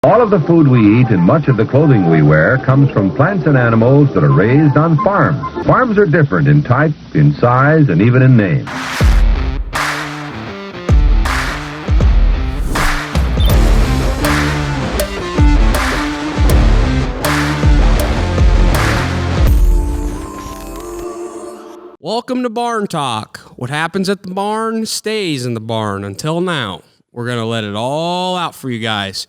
All of the food we eat and much of the clothing we wear comes from plants and animals that are raised on farms. Farms are different in type, in size, and even in name. Welcome to Barn Talk. What happens at the barn stays in the barn until now. We're going to let it all out for you guys.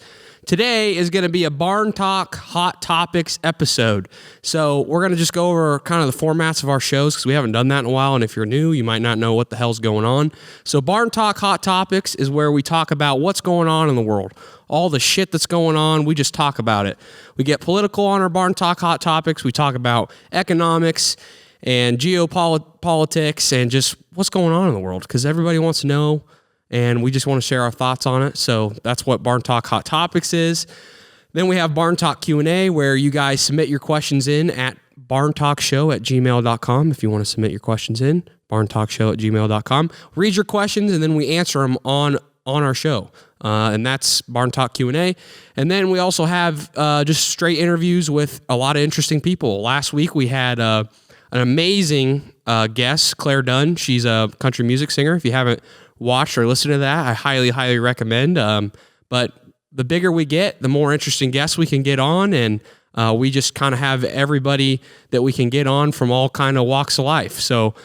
Today is going to be a Barn Talk Hot Topics episode. So we're going to just go over kind of the formats of our shows because we haven't done that in a while. And if you're new, you might not know what the hell's going on. So Barn Talk Hot Topics is where we talk about what's going on in the world. All the shit that's going on, we just talk about it. We get political on our Barn Talk Hot Topics. We talk about economics and geopolitics and just what's going on in the world because everybody wants to know. And we just want to share our thoughts on it. So that's what Barn Talk Hot Topics is. Then we have Barn Talk Q&A, where you guys submit your questions in at barntalkshow@gmail.com. If you want to submit your questions in, barntalkshow@gmail.com. Read your questions, and then we answer them on our show. And that's Barn Talk Q&A. And then we also have just straight interviews with a lot of interesting people. Last week we had an amazing guest, Claire Dunn. She's a country music singer. If you haven't watched or listened to that, I highly recommend. But the bigger we get, the more interesting guests we can get on, and we just kind of have everybody that we can get on from all kind of walks of life. So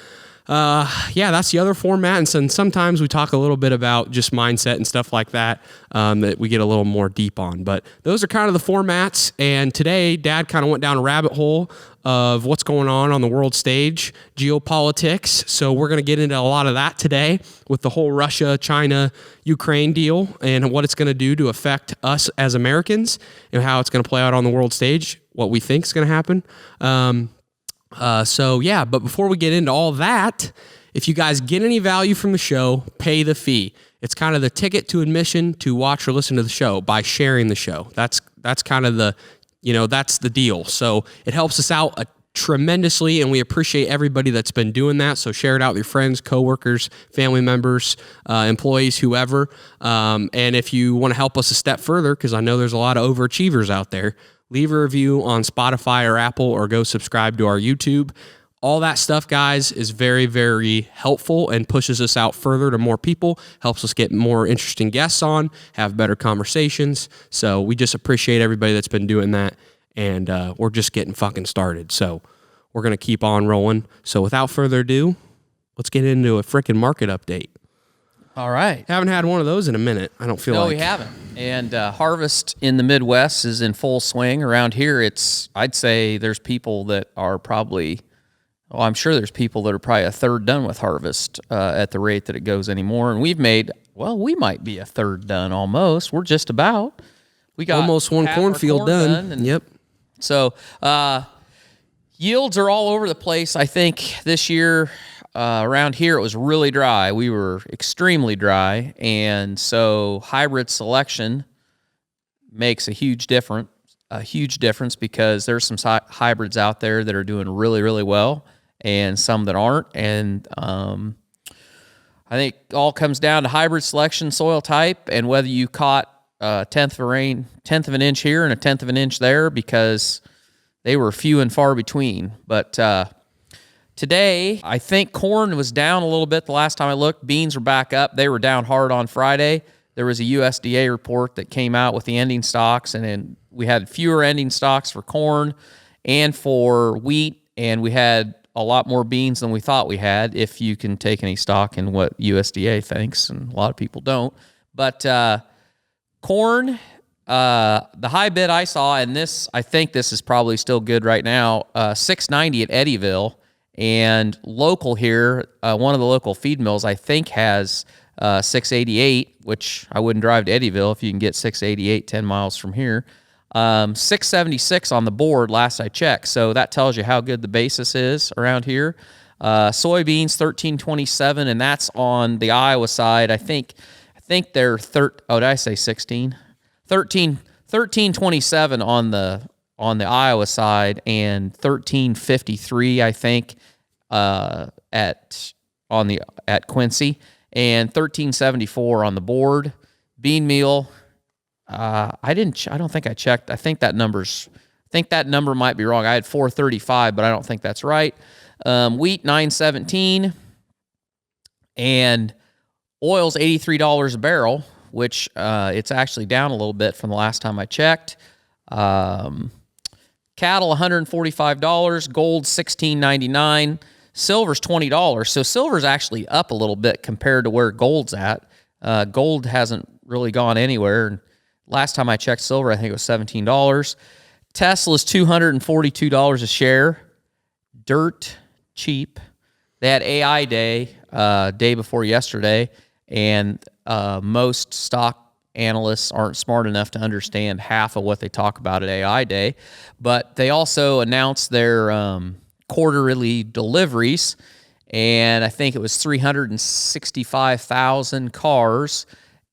yeah, that's the other format. And sometimes we talk a little bit about just mindset and stuff like that, that we get a little more deep on. But those are kind of the formats. And today, Dad kind of went down a rabbit hole of what's going on the world stage, geopolitics. So we're going to get into a lot of that today with the whole Russia, China, Ukraine deal and what it's going to do to affect us as Americans and how it's going to play out on the world stage, what we think is going to happen. So yeah, but before we get into all that, if you guys get any value from the show, pay the fee. It's kind of the ticket to admission to watch or listen to the show by sharing the show. That's kind of that's the deal. So it helps us out tremendously, and we appreciate everybody that's been doing that. So share it out with your friends, coworkers, family members, employees, whoever. And if you want to help us a step further, because I know there's a lot of overachievers out there, leave a review on Spotify or Apple, or go subscribe to our YouTube. All that stuff, guys, is very, very helpful and pushes us out further to more people, helps us get more interesting guests on, have better conversations. So we just appreciate everybody that's been doing that, and we're just getting fucking started. So we're going to keep on rolling. So without further ado, let's get into a frickin' market update. All right. Haven't had one of those in a minute, I don't feel like. No, we haven't. And harvest in the Midwest is in full swing. Around here, I'd say there's people that are probably, I'm sure there's people that are probably a third done with harvest at the rate that it goes anymore. And we might be a third done almost. We're just about. We got almost one cornfield done. Yep. So yields are all over the place. I think this year around here it was really dry. We were extremely dry, and so hybrid selection makes a huge difference because there's some hybrids out there that are doing really, really well, and some that aren't. And I think it all comes down to hybrid selection, soil type, and whether you caught a tenth of an inch here and a tenth of an inch there, because they were few and far between. But today, I think corn was down a little bit the last time I looked. Beans were back up. They were down hard on Friday. There was a USDA report that came out with the ending stocks, and then we had fewer ending stocks for corn and for wheat, and we had a lot more beans than we thought we had, if you can take any stock in what USDA thinks, and a lot of people don't. But corn, the high bid I saw, and I think this is probably still good right now, $6.90 at Eddyville. And local here, one of the local feed mills, I think, has $6.88, which I wouldn't drive to Eddyville if you can get $6.88 10 miles from here. $6.76 on the board last I checked, so that tells you how good the basis is around here. Soybeans $13.27, and that's on the Iowa side. I think they're did I say 16? $13.27 on the Iowa side, and $13.53 I think at Quincy, and $13.74 on the board. Bean meal I didn't. I don't think I checked. I think that number might be wrong. I had 435, but I don't think that's right. Wheat 917, and oil's $83 a barrel, which it's actually down a little bit from the last time I checked. Cattle $145, gold $16.99, silver's $20. So silver's actually up a little bit compared to where gold's at. Gold hasn't really gone anywhere. Last time I checked silver, I think it was $17. Tesla's $242 a share. Dirt cheap. They had AI day, day before yesterday, and most stock analysts aren't smart enough to understand half of what they talk about at AI day. But they also announced their quarterly deliveries, and I think it was 365,000 cars,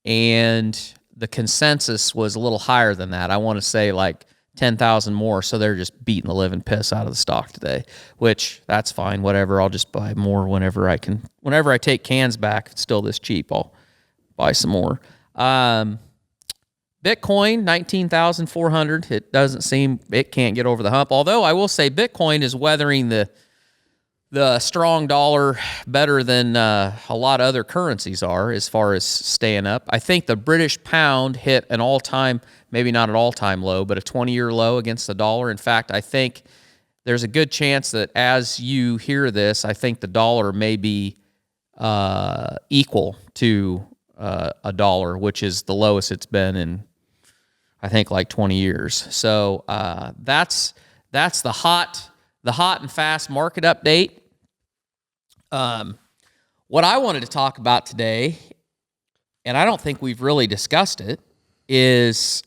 and the consensus was a little higher than that. I want to say like 10,000 more, so they're just beating the living piss out of the stock today, which that's fine, whatever. I'll just buy more whenever I can. Whenever I take cans back, it's still this cheap, I'll buy some more. Bitcoin, 19,400. It doesn't seem it can't get over the hump, although I will say Bitcoin is weathering the strong dollar better than a lot of other currencies are as far as staying up. I think the British pound hit an all-time, maybe not an all-time low, but a 20-year low against the dollar. In fact, I think there's a good chance that as you hear this, I think the dollar may be equal to a dollar, which is the lowest it's been in, I think, like 20 years. So that's the hot and fast market update. What I wanted to talk about today, and I don't think we've really discussed it, is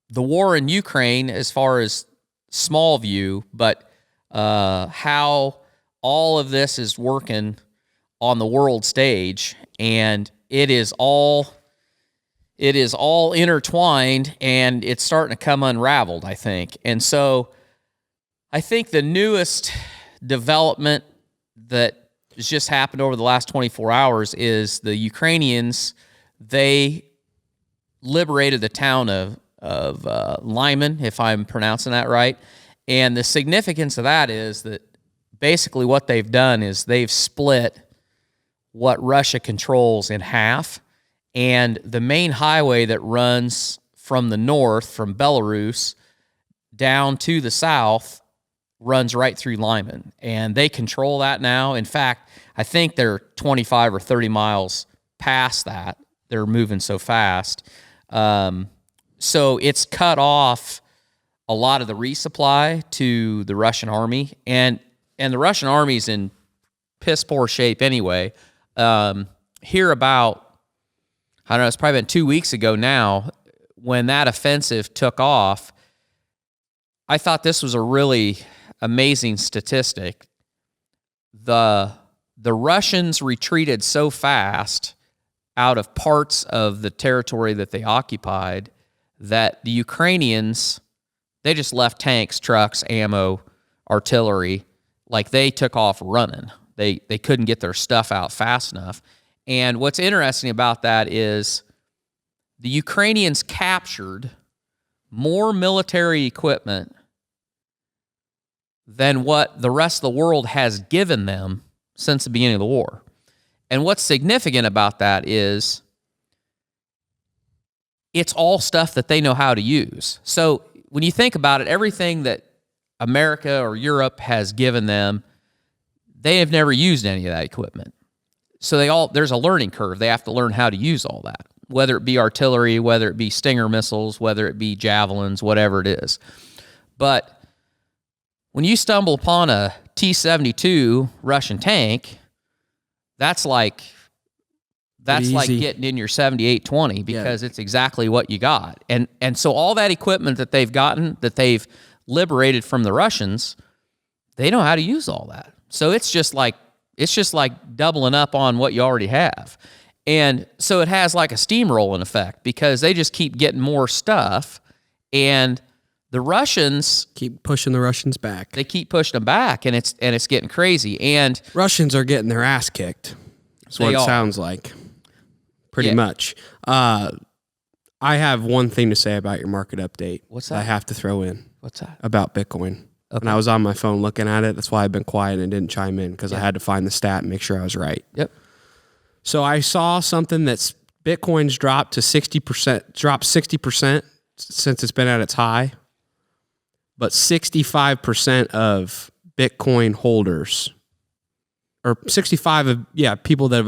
the war in Ukraine as far as small view, but how all of this is working on the world stage, and it is all intertwined, and it's starting to come unraveled, I think. And so I think the newest development that has just happened over the last 24 hours is the Ukrainians, they liberated the town of Lyman, if I'm pronouncing that right. And the significance of that is that basically what they've done is they've split what Russia controls in half, and the main highway that runs from the north, from Belarus, down to the south, runs right through Lyman, and they control that now. In fact, I think they're 25 or 30 miles past that. They're moving so fast. So it's cut off a lot of the resupply to the Russian army, and the Russian army's in piss poor shape anyway. Here about, I don't know, it's probably been 2 weeks ago now, when that offensive took off, I thought this was a really amazing statistic. The Russians retreated so fast out of parts of the territory that they occupied that the Ukrainians, they just left tanks, trucks, ammo, artillery, like they took off running. They couldn't get their stuff out fast enough. And what's interesting about that is the Ukrainians captured more military equipment than what the rest of the world has given them since the beginning of the war. And what's significant about that is it's all stuff that they know how to use. So when you think about it, everything that America or Europe has given them, they have never used any of that equipment. So there's a learning curve. They have to learn how to use all that, whether it be artillery, whether it be Stinger missiles, whether it be javelins, whatever it is. But when you stumble upon a T-72 Russian tank, that's like getting in your 78-20 because it's exactly what you got. And so all that equipment that they've gotten, that they've liberated from the Russians, they know how to use all that. So it's just like doubling up on what you already have. And so it has like a steamrolling effect because they just keep getting more stuff, and the Russians keep pushing the Russians back. They keep pushing them back, and it's getting crazy. And Russians are getting their ass kicked. That's what it sounds like. Pretty much. I have one thing to say about your market update. What's I that? have to throw in. What's that? About Bitcoin. Okay. And I was on my phone looking at it. That's why I've been quiet and didn't chime in, because I had to find the stat and make sure I was right. Yep. So I saw something that's Bitcoin's dropped 60% since it's been at its high. But 65% of Bitcoin holders, or 65 of people that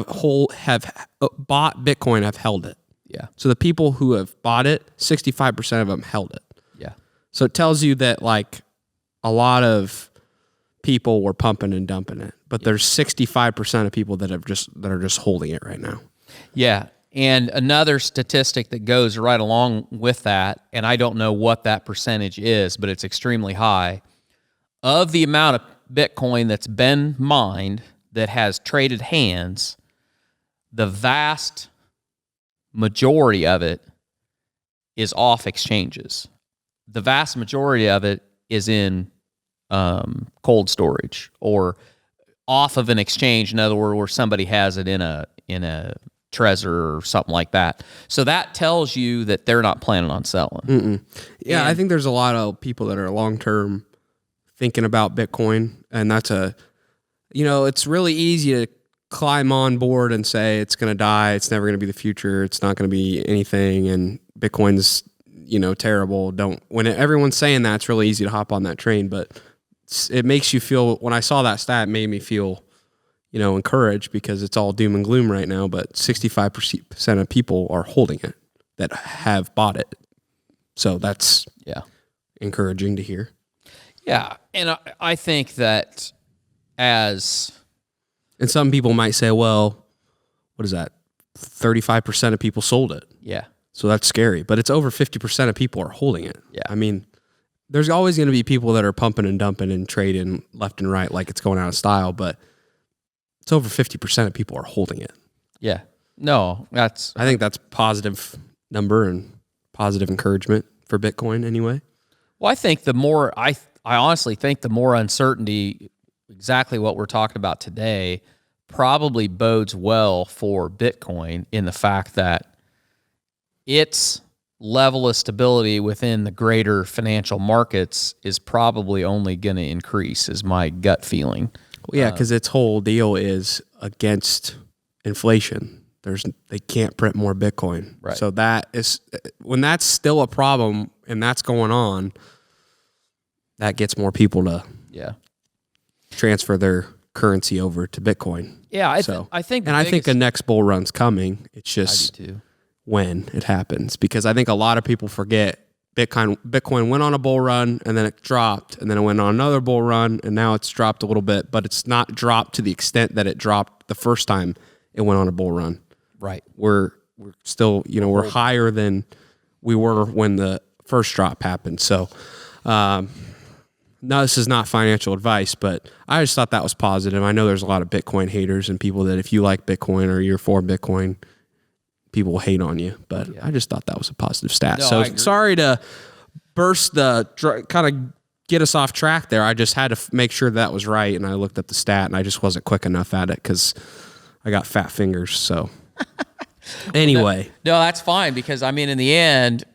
have bought Bitcoin have held it. Yeah. So the people who have bought it, 65% of them held it. Yeah. So it tells you that like a lot of people were pumping and dumping it, but there's 65% of people that are just holding it right now. Yeah. And another statistic that goes right along with that, and I don't know what that percentage is, but it's extremely high, of the amount of Bitcoin that's been mined that has traded hands, the vast majority of it is off exchanges. The vast majority of it is in cold storage or off of an exchange. In other words, where somebody has it in a Trezor or something like that. So that tells you that they're not planning on selling. Yeah, I think there's a lot of people that are long-term thinking about Bitcoin, and that's it's really easy to climb on board and say it's going to die, it's never going to be the future, it's not going to be anything, and Bitcoin's, terrible. When everyone's saying that, it's really easy to hop on that train, but it makes you feel, when I saw that stat, it made me feel encouraged, because it's all doom and gloom right now, but 65% of people are holding it that have bought it. So that's encouraging to hear. Yeah, and I think that and some people might say, well, what is that? 35% of people sold it. Yeah. So that's scary, but it's over 50% of people are holding it. Yeah. I mean, there's always going to be people that are pumping and dumping and trading left and right like it's going out of style, but it's over 50% of people are holding it. Yeah. No, I think that's positive number and positive encouragement for Bitcoin anyway. Well, I think I honestly think the more uncertainty, exactly what we're talking about today, probably bodes well for Bitcoin in the fact that its level of stability within the greater financial markets is probably only going to increase, is my gut feeling. Well, yeah, because its whole deal is against inflation. They can't print more Bitcoin. Right. So that is, when that's still a problem and that's going on, that gets more people to transfer their currency over to Bitcoin. Yeah, I think a next bull run's coming. It's just when it happens, because I think a lot of people forget Bitcoin went on a bull run and then it dropped, and then it went on another bull run, and now it's dropped a little bit, but it's not dropped to the extent that it dropped the first time it went on a bull run. Right. We're still, we're higher than we were when the first drop happened. So, no, this is not financial advice, but I just thought that was positive. I know there's a lot of Bitcoin haters and people that if you like Bitcoin or you're for Bitcoin, people will hate on you. But I just thought that was a positive stat. No, so sorry to burst kind of get us off track there. I just had to make sure that was right, and I looked at the stat, and I just wasn't quick enough at it because I got fat fingers. So anyway. No, that's fine, because, I mean, in the end,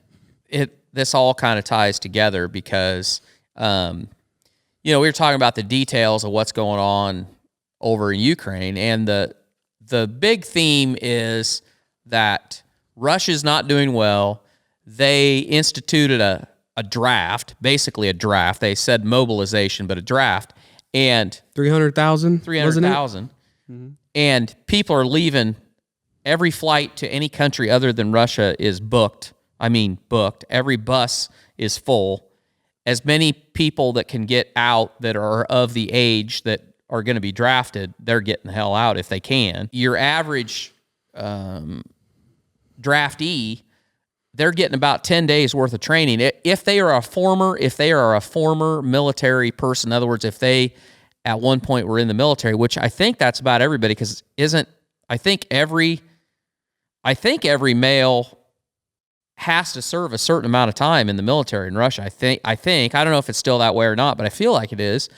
this all kind of ties together because we were talking about the details of what's going on over in Ukraine, and the big theme is that Russia's not doing well. They instituted a draft, basically a draft. They said mobilization, but a draft, and 300,000. 300,000, and people are leaving. Every flight to any country other than Russia is booked. I mean, booked. Every bus is full. As many people that can get out that are of the age that are going to be drafted, they're getting the hell out if they can. Your average draftee, they're getting about 10 days worth of training. If they are a former military person, in other words, if they at one point were in the military, which I think that's about everybody, because I think every male has to serve a certain amount of time in the military in Russia. I think I don't know if it's still that way or not, but I feel like it is.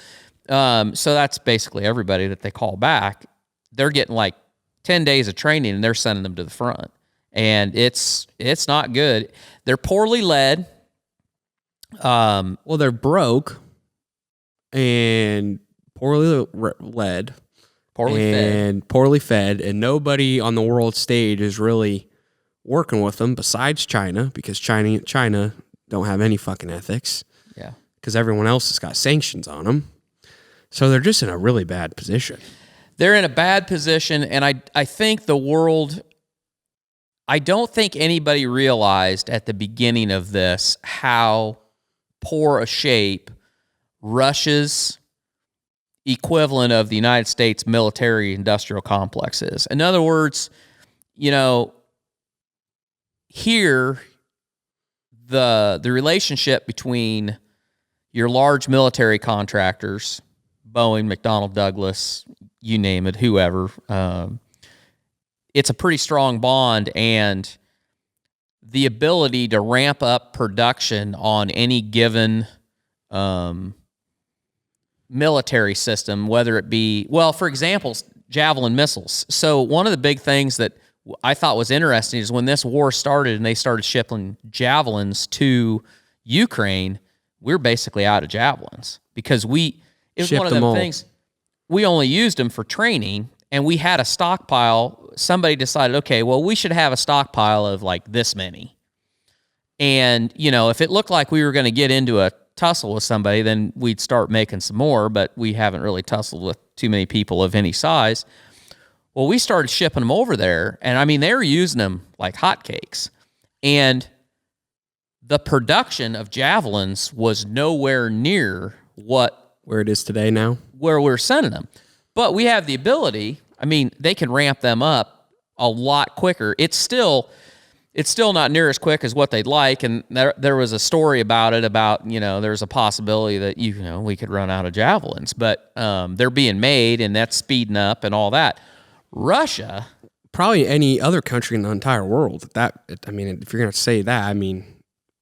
So that's basically everybody that they call back. They're getting like 10 days of training, and they're sending them to the front. and it's not good. They're poorly led. Well, they're broke and poorly led, poorly fed, and nobody on the world stage is really working with them besides China, because China don't have any fucking ethics. Yeah, because everyone else has got sanctions on them. So they're just in a really bad position. They're in a bad position, and I think the world, I don't think anybody realized at the beginning of this how poor a shape Russia's equivalent of the United States military-industrial complex is. In other words, here, the relationship between your large military contractors, Boeing, McDonnell Douglas, you name it, whoever, it's a pretty strong bond, and the ability to ramp up production on any given military system, whether it be, well, for example, Javelin missiles. So one of the big things that I thought was interesting is when this war started and they started shipping Javelins to Ukraine, we're basically out of Javelins because it was one of them things, we only used them for training, and we had a stockpile. Somebody decided, okay, well, we should have a stockpile of like this many. And, if it looked like we were going to get into a tussle with somebody, then we'd start making some more, but we haven't really tussled with too many people of any size. Well, we started shipping them over there, and they were using them like hotcakes. And the production of Javelins was nowhere near where it is today now, where we're sending them. But we have the ability, they can ramp them up a lot quicker. It's still not near as quick as what they'd like, and there was a story about it, there's a possibility that, we could run out of Javelins, but they're being made, and that's speeding up and all that. Russia, probably any other country in the entire world. If you're going to say that,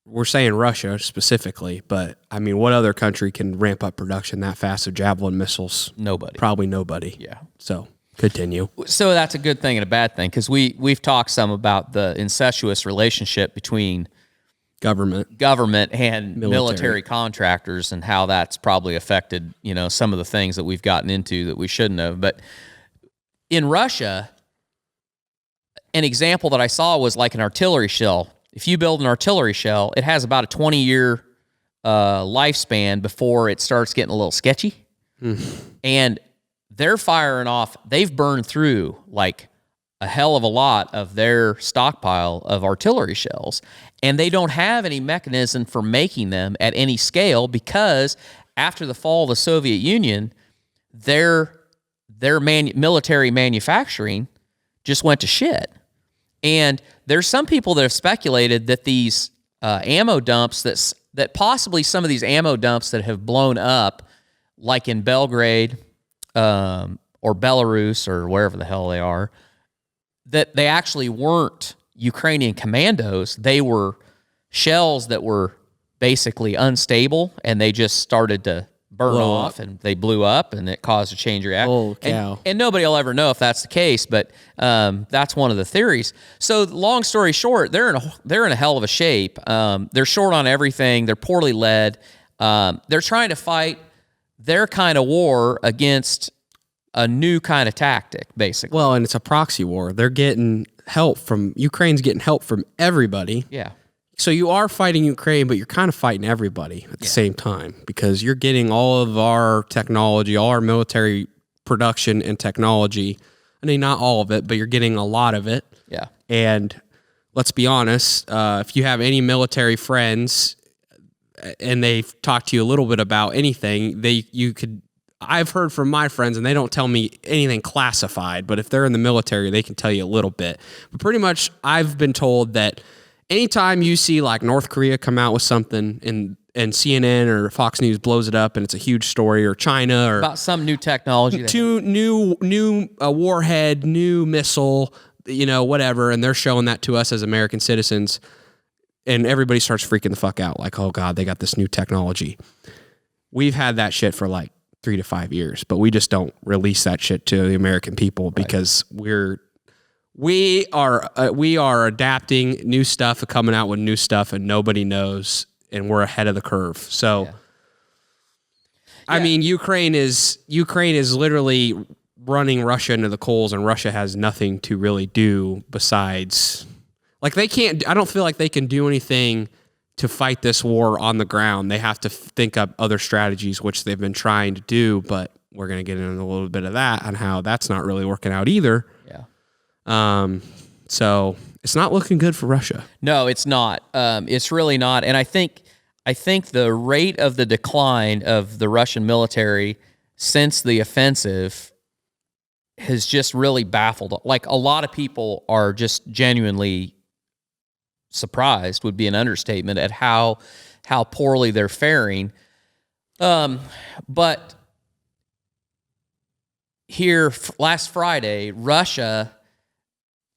we're saying Russia specifically, but what other country can ramp up production that fast of Javelin missiles? Nobody. Probably nobody. Yeah. So continue. So that's a good thing and a bad thing, because we've talked some about the incestuous relationship between government and military contractors, and how that's probably affected some of the things that we've gotten into that we shouldn't have. But in Russia, an example that I saw was like an artillery shell. If you build an artillery shell, it has about a 20-year lifespan before it starts getting a little sketchy. And they're firing off, they've burned through like a hell of a lot of their stockpile of artillery shells, and they don't have any mechanism for making them at any scale, because after the fall of the Soviet Union, their military manufacturing just went to shit. And there's some people that have speculated that these ammo dumps, that possibly some of these ammo dumps that have blown up, like in Belgrade or Belarus or wherever the hell they are, that they actually weren't Ukrainian commandos. They were shells that were basically unstable, and they just started to burn off, and they blew up, and it caused a chain reaction. Oh, cow. And nobody will ever know if that's the case, but that's one of the theories. So long story short, they're in a hell of a shape. They're short on everything. They're poorly led. They're trying to fight their kind of war against a new kind of tactic, basically. Well, and it's a proxy war. They're getting help Ukraine's getting help from everybody. Yeah. So you are fighting Ukraine, but you're kind of fighting everybody at the same time, because you're getting all of our technology, all our military production and technology. Not all of it, but you're getting a lot of it. Yeah. And let's be honest, if you have any military friends and they've talked to you a little bit about anything, I've heard from my friends, and they don't tell me anything classified, but if they're in the military, they can tell you a little bit. But pretty much I've been told that anytime you see like North Korea come out with something and CNN or Fox News blows it up and it's a huge story, or China, or about some new technology, new warhead, new missile, whatever, and they're showing that to us as American citizens, and everybody starts freaking the fuck out, like, oh God, they got this new technology. We've had that shit for like 3 to 5 years, but we just don't release that shit to the American people, because we're we are adapting new stuff, coming out with new stuff, and nobody knows, and we're ahead of the curve. So, I mean, Ukraine is literally running Russia into the coals, and Russia has nothing to really do besides, like, they can't. I don't feel like they can do anything to fight this war on the ground. They have to think up other strategies, which they've been trying to do, but we're going to get into a little bit of that and how that's not really working out either. Yeah. So it's not looking good for Russia. No, it's not. It's really not. And I think the rate of the decline of the Russian military since the offensive has just really baffled. Like, a lot of people are just genuinely surprised, would be an understatement, at how poorly they're faring. But here last Friday, Russia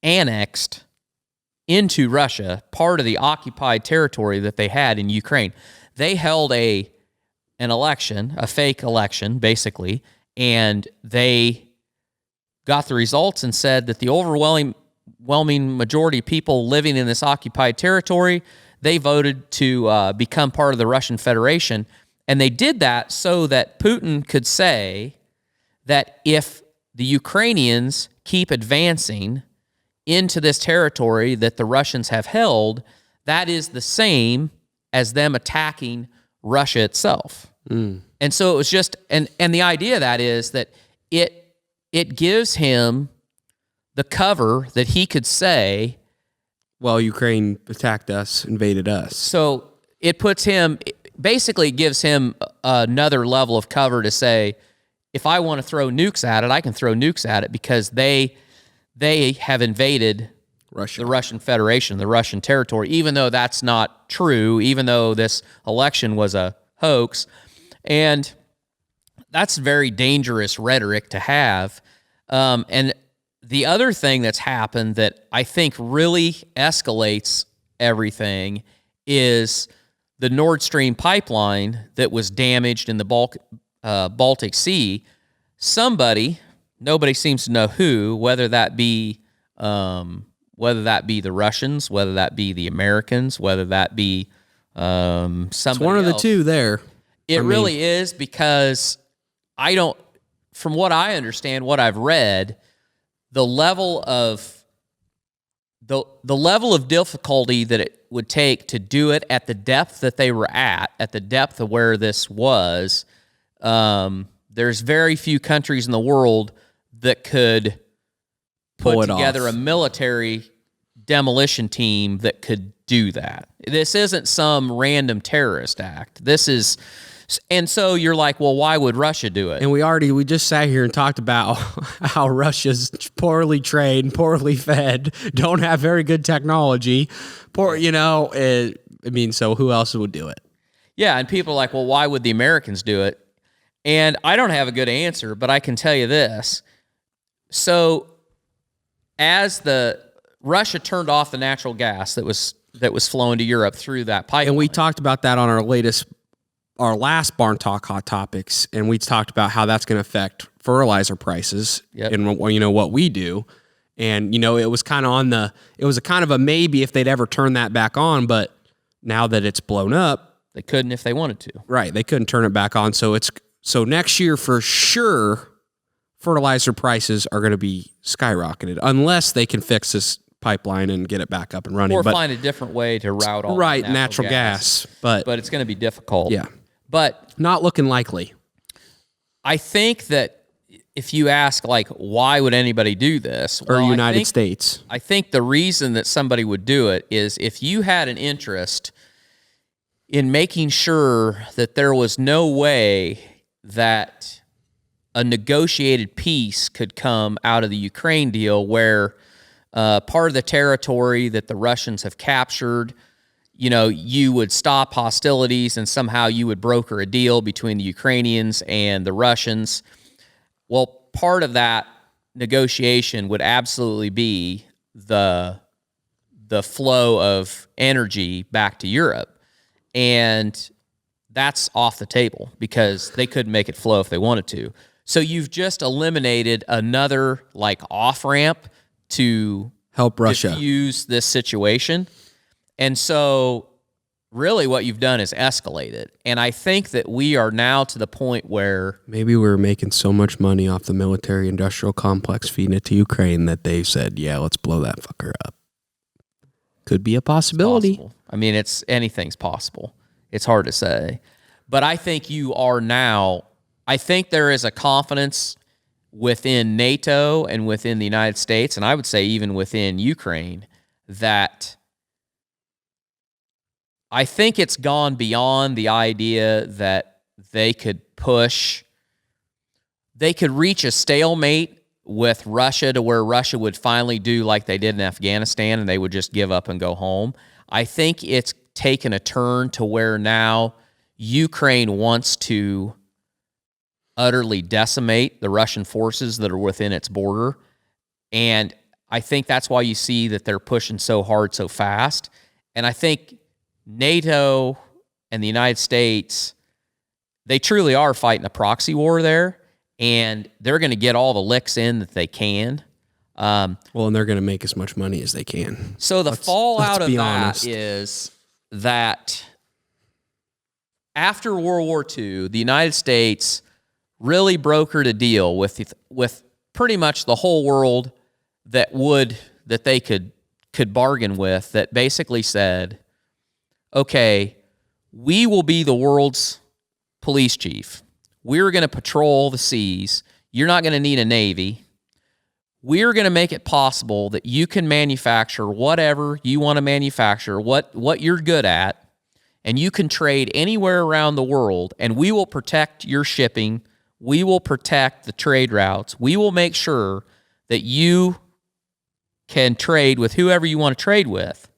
annexed into Russia part of the occupied territory that they had in Ukraine. They held an election, a fake election, basically, and they got the results and said that the overwhelming majority of people living in this occupied territory, they voted to become part of the Russian Federation. And they did that so that Putin could say that if the Ukrainians keep advancing into this territory that the Russians have held, that is the same as them attacking Russia itself. And so it was just, and the idea of that is that it gives him the cover that he could say, well, Ukraine attacked us, invaded us. So it puts him, basically gives him another level of cover to say, if I want to throw nukes at it, I can throw nukes at it because they have invaded Russia, the Russian Federation, the Russian territory, even though that's not true, even though this election was a hoax. And that's very dangerous rhetoric to have. And the other thing that's happened that I think really escalates everything is the Nord Stream pipeline that was damaged in the Baltic Sea. Somebody, nobody seems to know who, whether that be the Russians, whether that be the Americans, whether that be somebody it's one of the else. two there. It really is, because from what I understand, what I've read, the level of difficulty that it would take to do it at the depth that they were at the depth of where this was, there's very few countries in the world that could put together a military demolition team that could do that. This isn't some random terrorist act. This is, and so you're like, well, why would Russia do it? And we just sat here and talked about how Russia's poorly trained, poorly fed, don't have very good technology. So who else would do it? Yeah, and people are like, well, why would the Americans do it? And I don't have a good answer, but I can tell you this. So as Russia turned off the natural gas that was flowing to Europe through that pipeline. And we talked about that on our last Barn Talk Hot Topics, and we talked about how that's going to affect fertilizer prices and what we do. And it was kind of it was a kind of a maybe if they'd ever turn that back on, but now that it's blown up, they couldn't if they wanted to. Right, they couldn't turn it back on. So next year for sure, fertilizer prices are going to be skyrocketed unless they can fix this pipeline and get it back up and running, or find a different way to route all natural gas. But it's going to be difficult. Yeah, but not looking likely. I think that if you ask, like, why would anybody do this? Or United States. I think the reason that somebody would do it is if you had an interest in making sure that there was no way that a negotiated peace could come out of the Ukraine deal where part of the territory that the Russians have captured, you would stop hostilities and somehow you would broker a deal between the Ukrainians and the Russians. Well, part of that negotiation would absolutely be the flow of energy back to Europe. And that's off the table because they couldn't make it flow if they wanted to. So you've just eliminated another off-ramp to help Russia diffuse this situation. And so really what you've done is escalate it. And I think that we are now to the point where maybe we're making so much money off the military industrial complex feeding it to Ukraine that they said, yeah, let's blow that fucker up. Could be a possibility. I mean, anything's possible. It's hard to say. But I think you are now, I think there is a confidence within NATO and within the United States, and I would say even within Ukraine, that I think it's gone beyond the idea that they could reach a stalemate with Russia to where Russia would finally do like they did in Afghanistan and they would just give up and go home. I think it's taken a turn to where now Ukraine wants to utterly decimate the Russian forces that are within its border. And I think that's why you see that they're pushing so hard so fast. And I think NATO and the United States, they truly are fighting a proxy war there, and they're going to get all the licks in that they can. And they're going to make as much money as they can. So the fallout of that is that after World War II, the United States really brokered a deal with pretty much the whole world that they could bargain with, that basically said, okay, we will be the world's police chief. We're going to patrol the seas. You're not going to need a navy. We're going to make it possible that you can manufacture whatever you want to manufacture, what you're good at, and you can trade anywhere around the world, and we will protect your shipping. We will protect the trade routes. We will make sure that you can trade with whoever you want to trade with,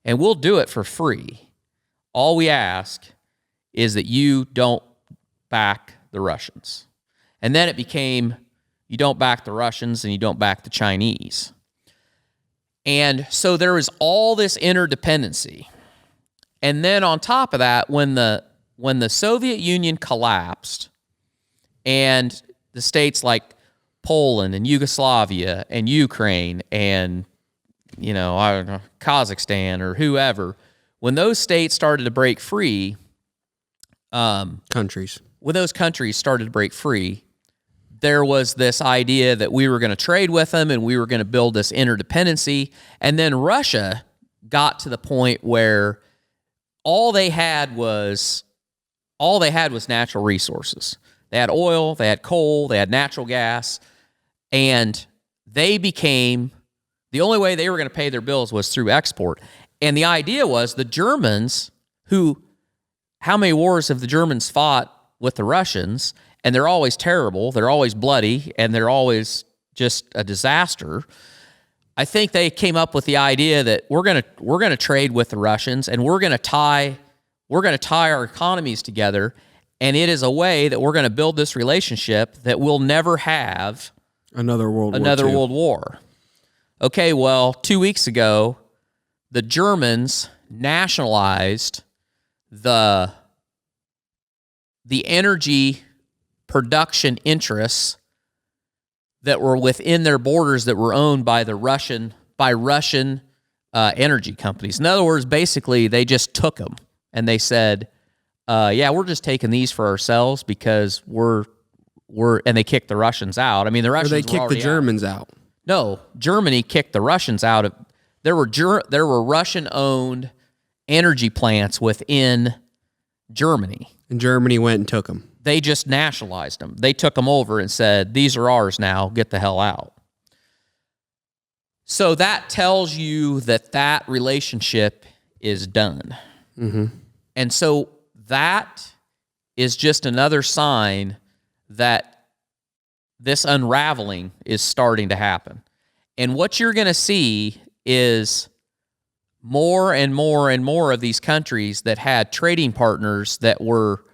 and we'll do it for free. All we ask is that you don't back the Russians. And then it became, you don't back the Russians and you don't back the Chinese. And so there was all this interdependency. And then on top of that, when the Soviet Union collapsed and the states like Poland and Yugoslavia and Ukraine and, I don't know, Kazakhstan or whoever, when those states started to break free, when those countries started to break free, there was this idea that we were going to trade with them and we were going to build this interdependency. And then Russia got to the point where all they had was natural resources. They had oil, they had coal, they had natural gas, and they became, the only way they were going to pay their bills was through export. And the idea was the Germans, how many wars have the Germans fought with the Russians? And they're always terrible, they're always bloody, and they're always just a disaster. I think they came up with the idea that we're gonna trade with the Russians, and we're gonna tie our economies together, and it is a way that we're gonna build this relationship that we'll never have another world war. Okay, well, 2 weeks ago, the Germans nationalized the energy production interests that were within their borders that were owned by Russian energy companies. In other words, basically, they just took them and they said, "Yeah, we're just taking these for ourselves because and they kicked the Russians out. I mean, the Russians or they kicked the Germans out. No, Germany kicked the Russians out. There were Russian-owned energy plants within Germany. And Germany went and took them. They just nationalized them. They took them over and said, these are ours now, get the hell out. So that tells you that relationship is done. Mm-hmm. And so that is just another sign that this unraveling is starting to happen. And what you're going to see is more and more and more of these countries that had trading partners that were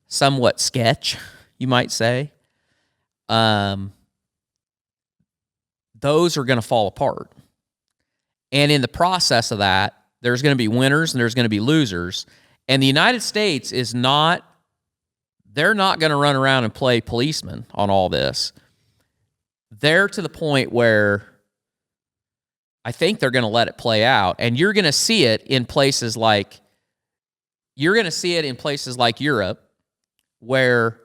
somewhat sketch, you might say, those are going to fall apart. And in the process of that, there's going to be winners and there's going to be losers. And the United States they're not going to run around and play policeman on all this. They're to the point where I think they're going to let it play out, and you're going to see it in places like Europe, where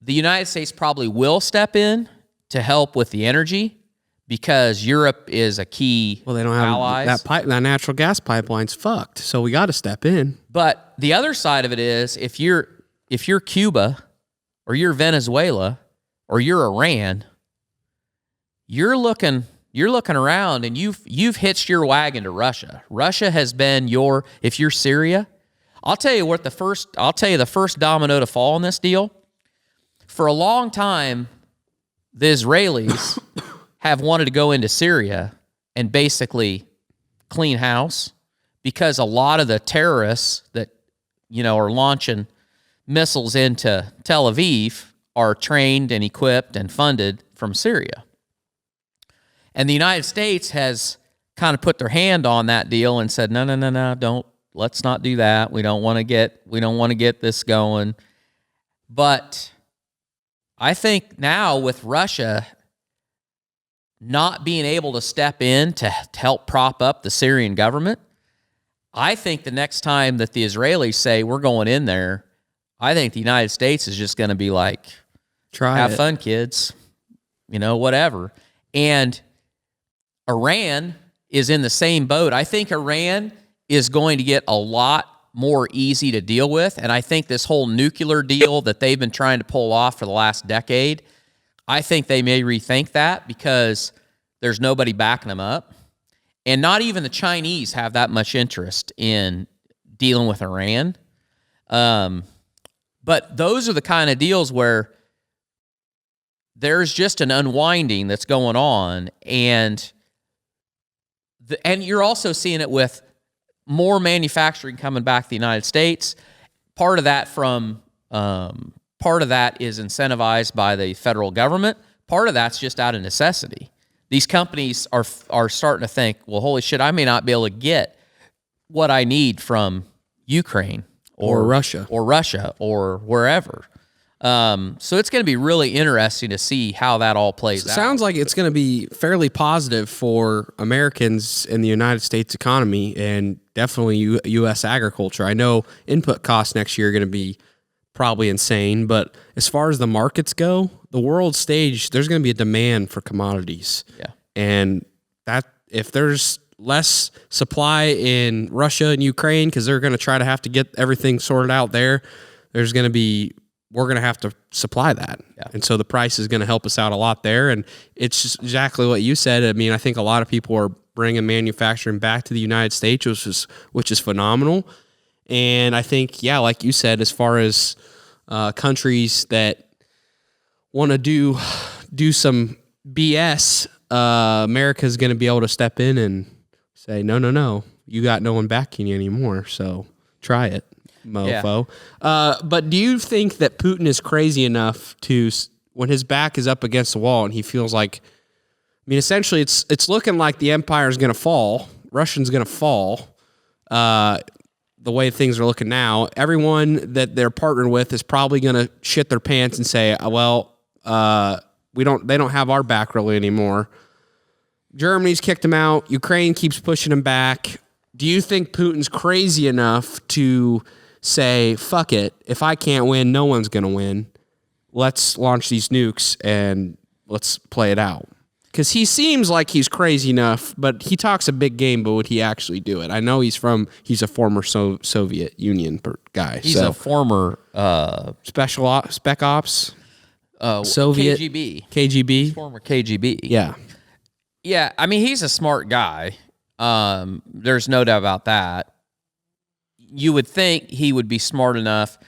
the United States probably will step in to help with the energy because Europe is a key Well, they don't have allies. that natural gas pipeline's fucked, so we got to step in. But the other side of it is if you're Cuba or you're Venezuela or you're Iran, you're looking around and you've hitched your wagon to Russia. Russia has been if you're Syria, I'll tell you the first domino to fall in this deal. For a long time, the Israelis have wanted to go into Syria and basically clean house because a lot of the terrorists that, are launching missiles into Tel Aviv are trained and equipped and funded from Syria. And the United States has kind of put their hand on that deal and said, no, let's not do that. We don't want to get this going. But I think now with Russia not being able to step in to help prop up the Syrian government, I think the next time that the Israelis say we're going in there, I think the United States is just going to be like, have fun, kids, whatever. And Iran is in the same boat. I think Iran is going to get a lot more easy to deal with. And I think this whole nuclear deal that they've been trying to pull off for the last decade, I think they may rethink that because there's nobody backing them up. And not even the Chinese have that much interest in dealing with Iran. But those are the kind of deals where there's just an unwinding that's going on. And you're also seeing it with more manufacturing coming back to the United States. Part of that is incentivized by the federal government. Part of that's just out of necessity. These companies are starting to think, well, holy shit, I may not be able to get what I need from Ukraine Or Russia or wherever. So it's going to be really interesting to see how that all plays out. Sounds like it's going to be fairly positive for Americans in the United States economy and definitely U.S. agriculture. I know input costs next year are going to be probably insane, but as far as the markets go, the world stage, there's going to be a demand for commodities. Yeah. And that if there's less supply in Russia and Ukraine because they're going to try to have to get everything sorted out there, we're going to have to supply that. Yeah. And so the price is going to help us out a lot there. And it's just exactly what you said. I mean, I think a lot of people are bringing manufacturing back to the United States, which is phenomenal. And I think, yeah, like you said, as far as countries that want to do some BS, America's going to be able to step in and say, no, you got no one backing you anymore. So try it, mofo. Yeah. But do you think that Putin is crazy enough to, when his back is up against the wall and he feels like, I mean, essentially it's looking like the empire is going to fall, Russia's going to fall, the way things are looking now, everyone that they're partnered with is probably going to shit their pants and say, well, they don't have our back really anymore. Germany's kicked him out. Ukraine keeps pushing him back. Do you think Putin's crazy enough to say, fuck it, if I can't win, no one's going to win. Let's launch these nukes and let's play it out? Because he seems like he's crazy enough, but he talks a big game, but would he actually do it? I know he's a former Soviet Union guy. He's a former spec ops, Soviet KGB, former KGB. Yeah. Yeah, I mean, he's a smart guy. There's no doubt about that. You would think he would be smart enough.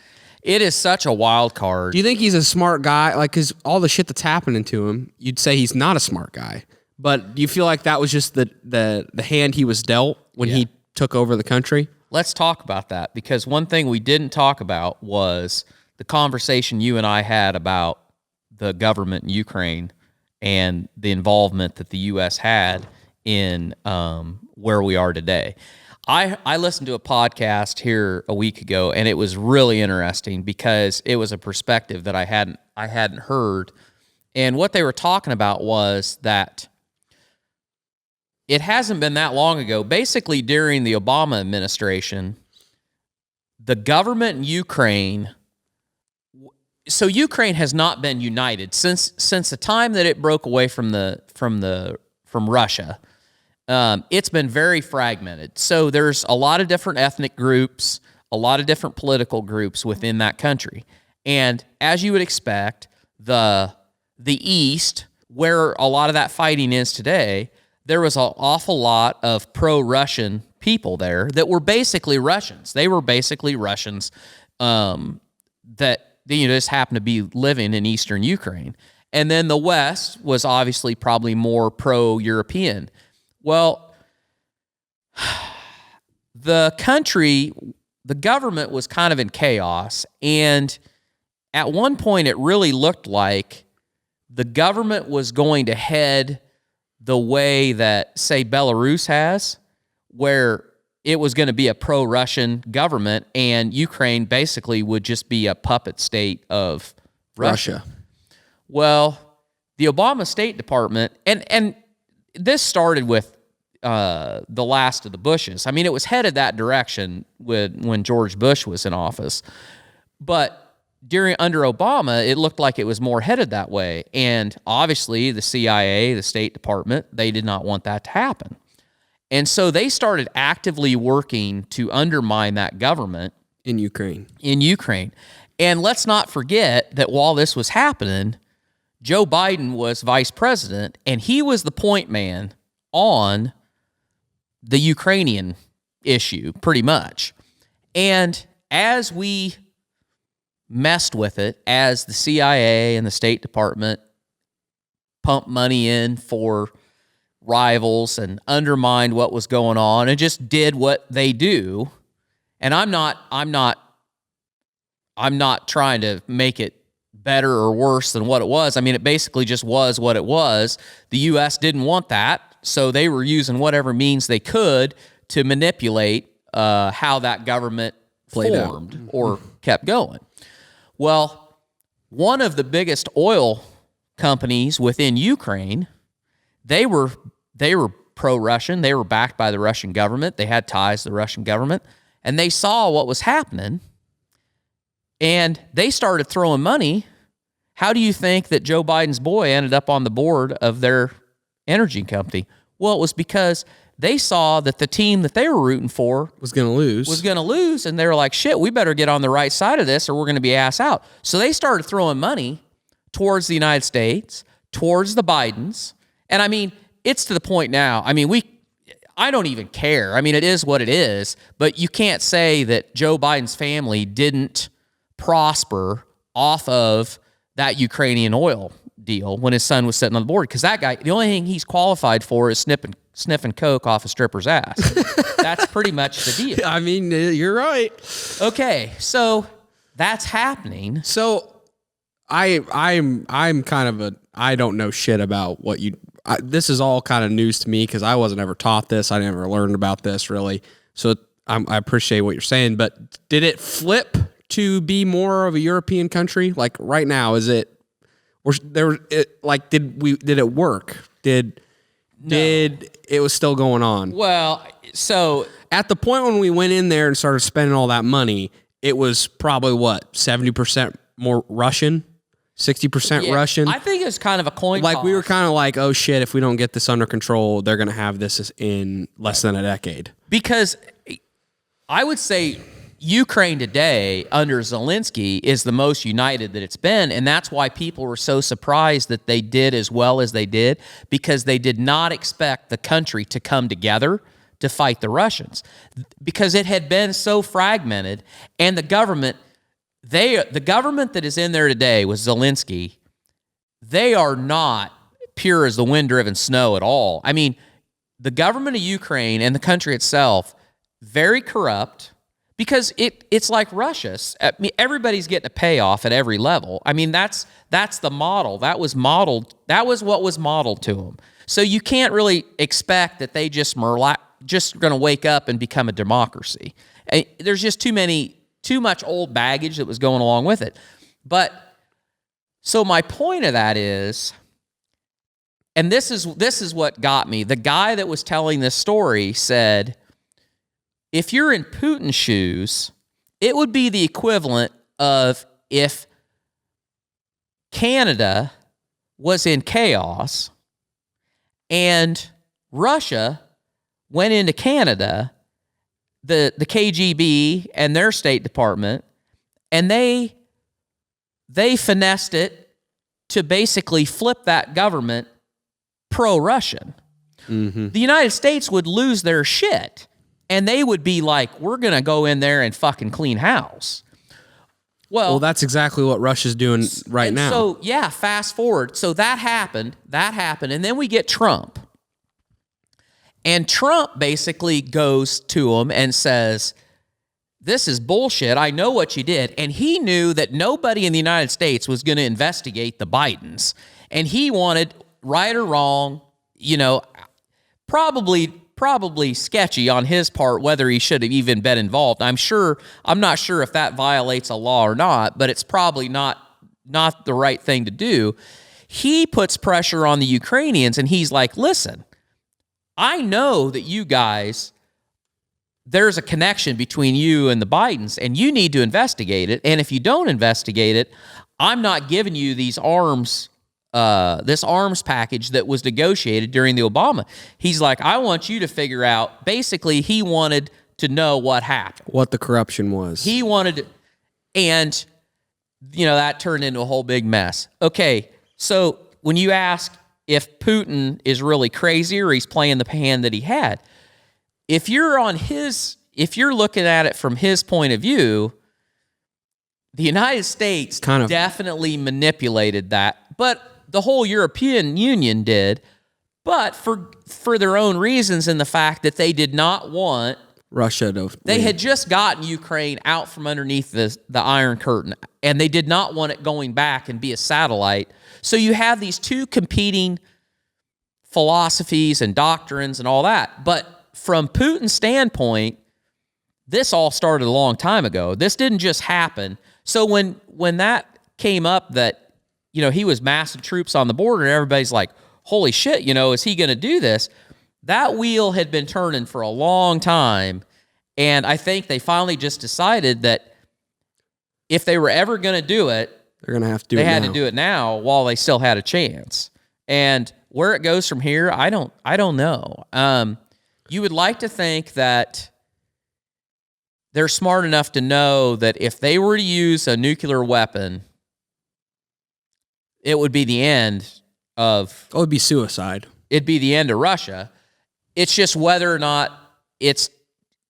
It is such a wild card. Do you think he's a smart guy? Like, because all the shit that's happening to him, you'd say he's not a smart guy. But do you feel like that was just the hand he was dealt when he took over the country? Let's talk about that, because one thing we didn't talk about was the conversation you and I had about the government in Ukraine and the involvement that the U.S. had in where we are today. I listened to a podcast here a week ago, and it was really interesting because it was a perspective that I hadn't heard. And what they were talking about was that it hasn't been that long ago. Basically, during the Obama administration, the government in Ukraine. So Ukraine has not been united since the time that it broke away from Russia. It's been very fragmented. So there's a lot of different ethnic groups, a lot of different political groups within that country. And as you would expect, the East, where a lot of that fighting is today, there was an awful lot of pro-Russian people there that were basically Russians. They were basically Russians that just happened to be living in eastern Ukraine. And then the West was obviously probably more pro-European. Well, the government was kind of in chaos, and at one point it really looked like the government was going to head the way that, say, Belarus has, where it was going to be a pro-Russian government, and Ukraine basically would just be a puppet state of Russia. Well, the Obama State Department, and this started with the last of the Bushes. I mean, it was headed that direction when George Bush was in office. But under Obama, it looked like it was more headed that way. And obviously, the CIA, the State Department, they did not want that to happen. And so they started actively working to undermine that government in Ukraine. And let's not forget that while this was happening, Joe Biden was vice president, and he was the point man on the Ukrainian issue, pretty much. And as we messed with it, as the CIA and the State Department pumped money in for rivals and undermined what was going on and just did what they do. And I'm not trying to make it better or worse than what it was. I mean, it basically just was what it was. The U.S. didn't want that, so they were using whatever means they could to manipulate how that government formed or kept going. Well, one of the biggest oil companies within Ukraine, they were pro-Russian. They were backed by the Russian government. They had ties to the Russian government, and they saw what was happening, and they started throwing money. How do you think that Joe Biden's boy ended up on the board of their energy company? Well, it was because they saw that the team that they were rooting for was going to lose, and they were like, shit, we better get on the right side of this or we're going to be ass out. So they started throwing money towards the United States, towards the Bidens, and I mean, it's to the point now. I mean, I don't even care. I mean, it is what it is, but you can't say that Joe Biden's family didn't prosper off of that Ukrainian oil deal when his son was sitting on the board, because that guy, the only thing he's qualified for is sniffing coke off a stripper's ass. That's pretty much the deal. I mean, you're right. Okay, so that's happening. So I'm kind of I don't know shit about what this is all kind of news to me because I wasn't ever taught this. I never learned about this really. So I appreciate what you're saying, but did it flip to be more of a European country? Like right now, is it, or did it work? Did it was still going on? Well, so at the point when we went in there and started spending all that money, it was probably what, 70% more Russian, 60% Russian. I think it's kind of a coin toss. Like we were kind of like, oh shit, if we don't get this under control, they're going to have this in less than a decade. Because I would say Ukraine today under Zelensky is the most united that it's been, and that's why people were so surprised that they did as well as they did, because they did not expect the country to come together to fight the Russians, because it had been so fragmented, and the government that is in there today with Zelensky, they are not pure as the wind-driven snow at all. I mean, the government of Ukraine and the country itself, very corrupt, because it's like Russia. I mean, everybody's getting a payoff at every level. I mean, that's the model. That was what was modeled to them. So you can't really expect that they just going to wake up and become a democracy. There's just too much old baggage that was going along with it. But so my point of that is, and this is what got me. The guy that was telling this story said, if you're in Putin's shoes, it would be the equivalent of if Canada was in chaos and Russia went into Canada, the KGB and their State Department, and they finessed it to basically flip that government pro-Russian. Mm-hmm. The United States would lose their shit, and they would be like, we're going to go in there and fucking clean house. Well, that's exactly what Russia's doing right now. So, yeah, fast forward. So that happened, and then we get Trump. And Trump basically goes to him and says, this is bullshit. I know what you did. And he knew that nobody in the United States was going to investigate the Bidens. And he wanted, right or wrong, probably sketchy on his part whether he should have even been involved. I'm not sure if that violates a law or not, but it's probably not the right thing to do. He puts pressure on the Ukrainians, and he's like, listen, I know that you guys, there's a connection between you and the Bidens, and you need to investigate it. And if you don't investigate it, I'm not giving you these this arms package that was negotiated during the Obama. He's like, I want you to figure out, basically, he wanted to know what happened. What the corruption was. He wanted, and, that turned into a whole big mess. Okay, so when you ask if Putin is really crazy or he's playing the hand that he had, if you're looking at it from his point of view, the United States definitely manipulated that, but the whole European Union did, but for their own reasons, in the fact that they did not want Russia to. They had just gotten Ukraine out from underneath the Iron Curtain, and they did not want it going back and be a satellite. So you have these two competing philosophies and doctrines and all that. But from Putin's standpoint, this all started a long time ago. This didn't just happen. So when that came up that, he was massing troops on the border, and everybody's like, holy shit, is he going to do this? That wheel had been turning for a long time, and I think they finally just decided that if they were ever going to do it, they're going to have to do it now. They had to do it now while they still had a chance. And where it goes from here, I don't know. You would like to think that they're smart enough to know that if they were to use a nuclear weapon, it would be the end of... It would be suicide. It'd be the end of Russia. It's just whether or not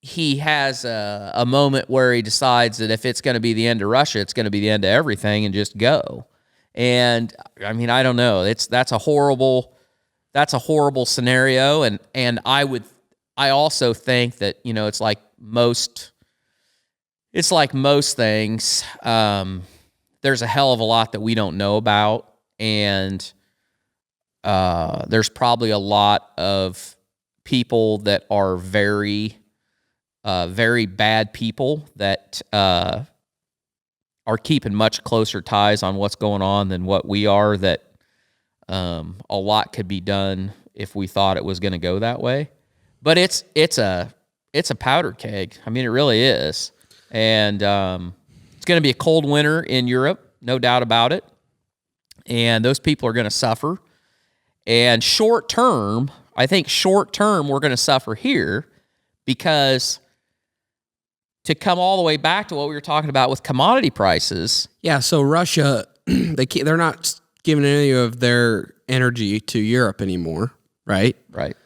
he has a moment where he decides that if it's going to be the end of Russia, it's going to be the end of everything, and just go. And I mean, I don't know. That's a horrible scenario. And I also think that, it's like most things. There's a hell of a lot that we don't know about, and there's probably a lot of people that are very, very bad people that are keeping much closer ties on what's going on than what we are. That a lot could be done if we thought it was going to go that way. But it's a powder keg. I mean, it really is. And it's going to be a cold winter in Europe, no doubt about it. And those people are going to suffer. And short term, we're going to suffer here, because to come all the way back to what we were talking about with commodity prices. Yeah, so Russia, they're not giving any of their energy to Europe anymore, right? Right.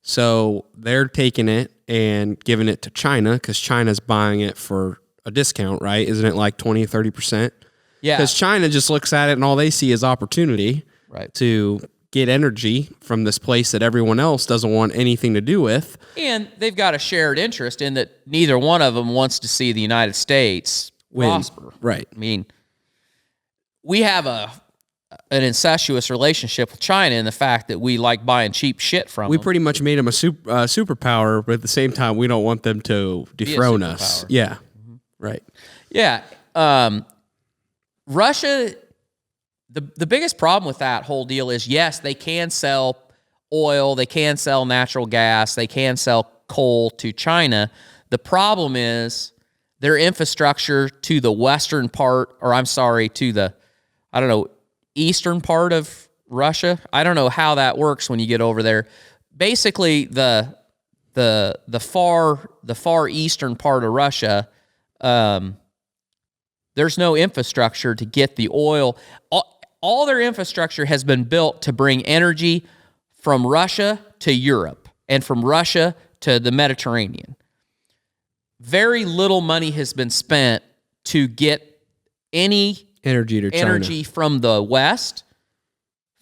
So they're taking it and giving it to China, because China's buying it for a discount, right? Isn't it like 20 or 30%? Yeah. Because China just looks at it and all they see is opportunity, right, to get energy from this place that everyone else doesn't want anything to do with. And they've got a shared interest in that neither one of them wants to see the United States prosper. Right. I mean, we have an incestuous relationship with China in the fact that we like buying cheap shit from them. We pretty much made them a superpower, but at the same time, we don't want them to dethrone us. Yeah. Mm-hmm. Right. Yeah. Russia the biggest problem with that whole deal is, yes, they can sell oil, they can sell natural gas, they can sell coal to China. The problem is their infrastructure to the western part, or I'm sorry, to the, I don't know, eastern part of Russia. I don't know how that works when you get over there. Basically, the far eastern part of Russia, there's no infrastructure to get the oil. All their infrastructure has been built to bring energy from Russia to Europe and from Russia to the Mediterranean. Very little money has been spent to get any Energy to China. energy from the West,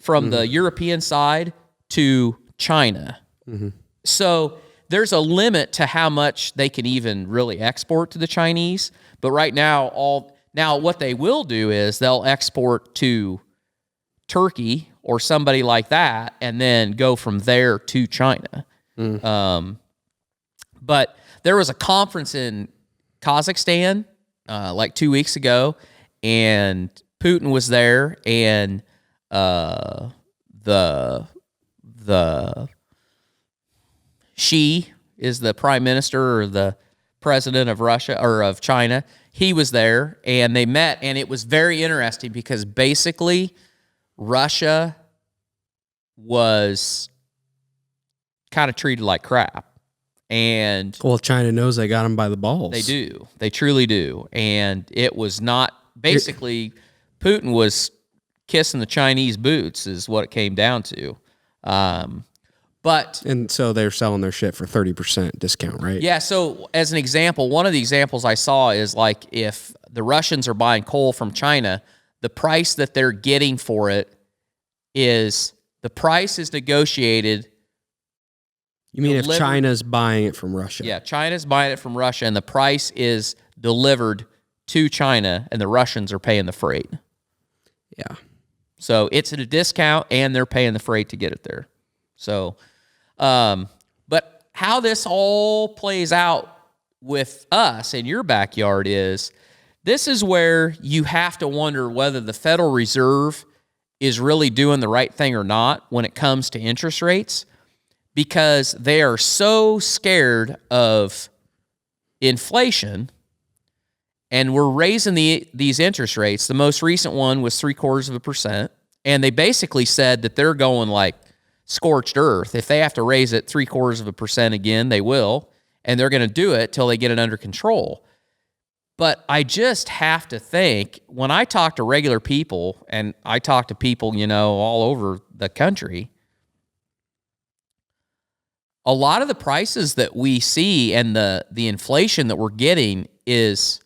from the European side to China. So there's a limit to how much they can even really export to the Chinese. But right now, what they will do is they'll export to Turkey or somebody like that, and then go from there to China. But there was a conference in Kazakhstan like 2 weeks ago, and Putin was there, and the Xi is the prime minister or the president of Russia or of China. He was there, and they met, and it was very interesting because basically Russia was kind of treated like crap. And Well, China knows they got them by the balls. they do. They truly do. And it was not, basically, Putin was kissing the Chinese boots is what it came down to. But And so they're selling their shit for 30% discount, right? yeah, so as an example, one of the examples I saw is like if the Russians are buying coal from China, the price that they're getting for it is, the price is negotiated. You mean if China's buying it from Russia? Yeah, China's buying it from Russia, and the price is delivered to China, and the Russians are paying the freight. Yeah. So it's at a discount, and they're paying the freight to get it there. So, but how this all plays out with us in your backyard is, this is where you have to wonder whether the Federal Reserve is really doing the right thing or not when it comes to interest rates, because they are so scared of inflation, and we're raising these interest rates. The most recent one was 0.75%, and they basically said that they're going like scorched earth. If they have to raise it 0.75% again, they will, and they're going to do it till they get it under control. But I just have to think, when I talk to regular people, and I talk to people, all over the country, a lot of the prices that we see and the inflation that we're getting is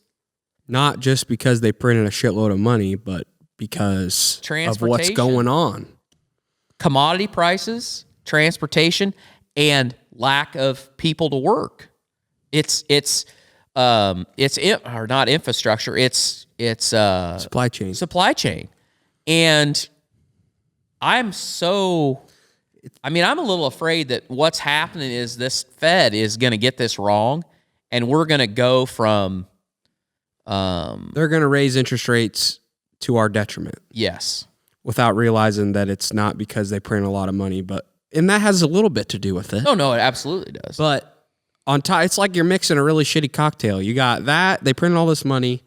not just because they printed a shitload of money, but because of what's going on. Commodity prices, transportation, and lack of people to work. It's not infrastructure. It's Supply chain. And I'm a little afraid that what's happening is this Fed is going to get this wrong, and we're going to go from they're going to raise interest rates to our detriment. Yes. Without realizing that it's not because they print a lot of money, and that has a little bit to do with it. No, it absolutely does. But on top, it's like you're mixing a really shitty cocktail. You got that, they print all this money.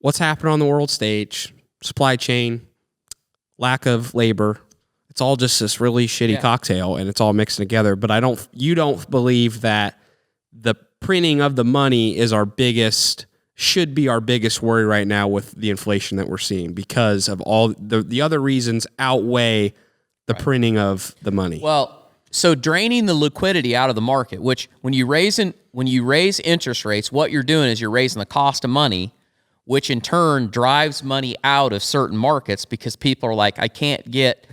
What's happening on the world stage? Supply chain, lack of labor. It's all just this really shitty cocktail, and it's all mixed together. But you don't believe that the printing of the money is should be our biggest worry right now with the inflation that we're seeing, because of all the other reasons outweigh the printing of the money. Well, so draining the liquidity out of the market, which when you raise interest rates, what you're doing is you're raising the cost of money, which in turn drives money out of certain markets because people are like, I can't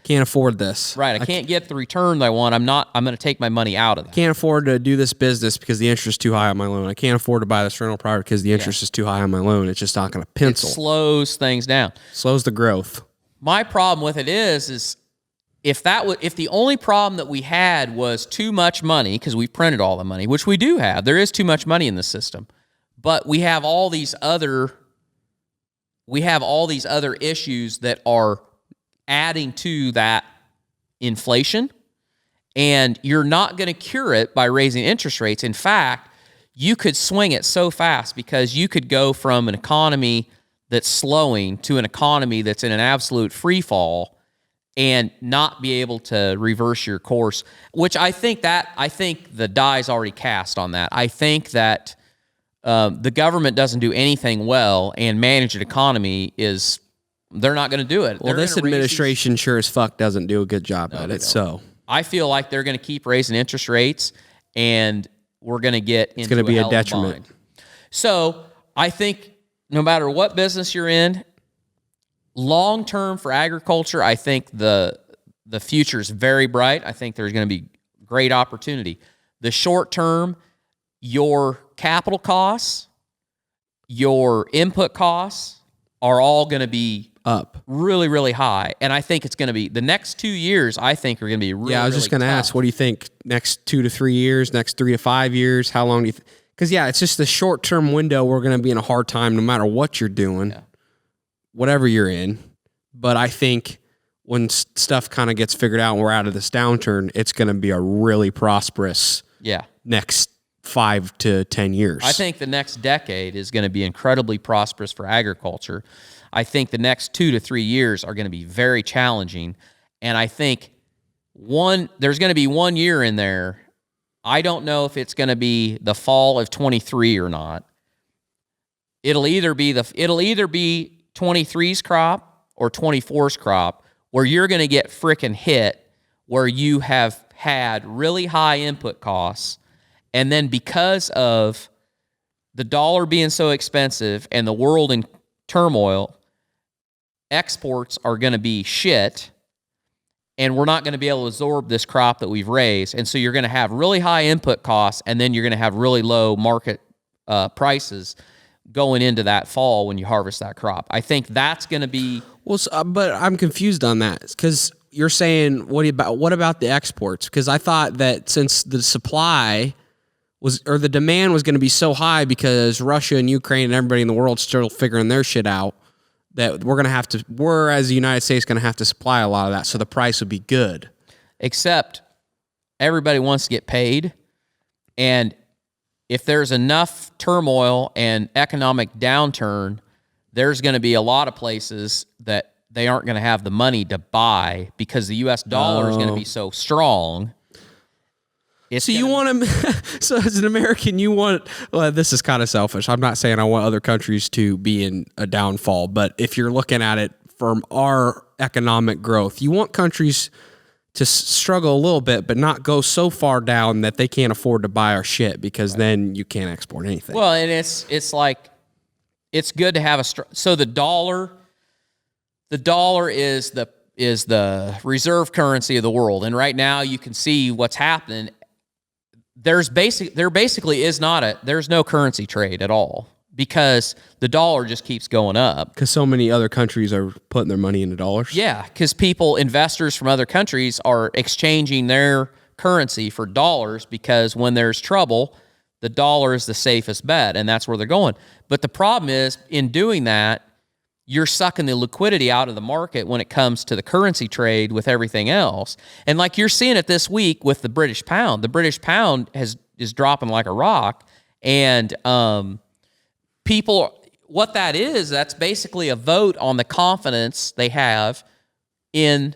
afford this. Right, I can't get the return that I want. I'm going to take my money out of that. I can't afford to do this business because the interest is too high on my loan. I can't afford to buy this rental property because the interest is too high on my loan. It's just not going to pencil. It slows things down. Slows the growth. My problem with it is if the only problem that we had was too much money, because we printed all the money, which we do have, there is too much money in the system, but we have all these other we have all these other issues that are adding to that inflation, and you're not going to cure it by raising interest rates. In fact, you could swing it so fast because you could go from an economy that's slowing to an economy that's in an absolute free fall and not be able to reverse your course, which I think the die's already cast on that. I think that the government doesn't do anything well, and managed economy they're not going to do it. Well, this administration sure as fuck doesn't do a good job at it. So I feel like they're going to keep raising interest rates, and we're going to get into it's going to be a detriment. Bind. So I think no matter what business you're in, long term for agriculture, I think the future is very bright. I think there's going to be great opportunity. The short term, your capital costs, your input costs are all going to be up really, really high. And I think it's going to be the next 2 years, I think, are going to be really, I was just going to ask, what do you think next 2 to 3 years, next 3 to 5 years? How long do you because, it's just the short-term window. We're going to be in a hard time no matter what you're doing, whatever you're in. But I think when stuff kind of gets figured out and we're out of this downturn, it's going to be a really prosperous next 5 to 10 years. I think the next decade is going to be incredibly prosperous for agriculture. I think the next 2 to 3 years are going to be very challenging. And I think there's going to be 1 year in there. I don't know if it's going to be the fall of 23 or not. It'll either be 23's crop or 24's crop, where you're going to get frickin' hit, where you have had really high input costs, and then because of the dollar being so expensive and the world in turmoil, exports are going to be shit, and we're not going to be able to absorb this crop that we've raised. And so you're going to have really high input costs, and then you're going to have really low market prices going into that fall when you harvest that crop. I think that's going to be... Well, but I'm confused on that because you're saying, what about the exports? Because I thought that since the supply the demand was going to be so high because Russia and Ukraine and everybody in the world still figuring their shit out, that we're as the United States going to have to supply a lot of that, so the price would be good. Except everybody wants to get paid, and if there's enough turmoil and economic downturn, there's going to be a lot of places that they aren't going to have the money to buy because the U.S. dollar is going to be so strong. So you want to, so as an American, this is kind of selfish. I'm not saying I want other countries to be in a downfall, but if you're looking at it from our economic growth, you want countries to struggle a little bit, but not go so far down that they can't afford to buy our shit, because then you can't export anything. Well, and it's like, it's good to have so the dollar is the reserve currency of the world. And right now you can see what's happening. There's no currency trade at all because the dollar just keeps going up. Because so many other countries are putting their money into dollars? Yeah, because investors from other countries are exchanging their currency for dollars because when there's trouble, the dollar is the safest bet, and that's where they're going. But the problem is, in doing that, you're sucking the liquidity out of the market when it comes to the currency trade with everything else. And like you're seeing it this week with the British pound. The British pound is dropping like a rock. And what that is, that's basically a vote on the confidence they have in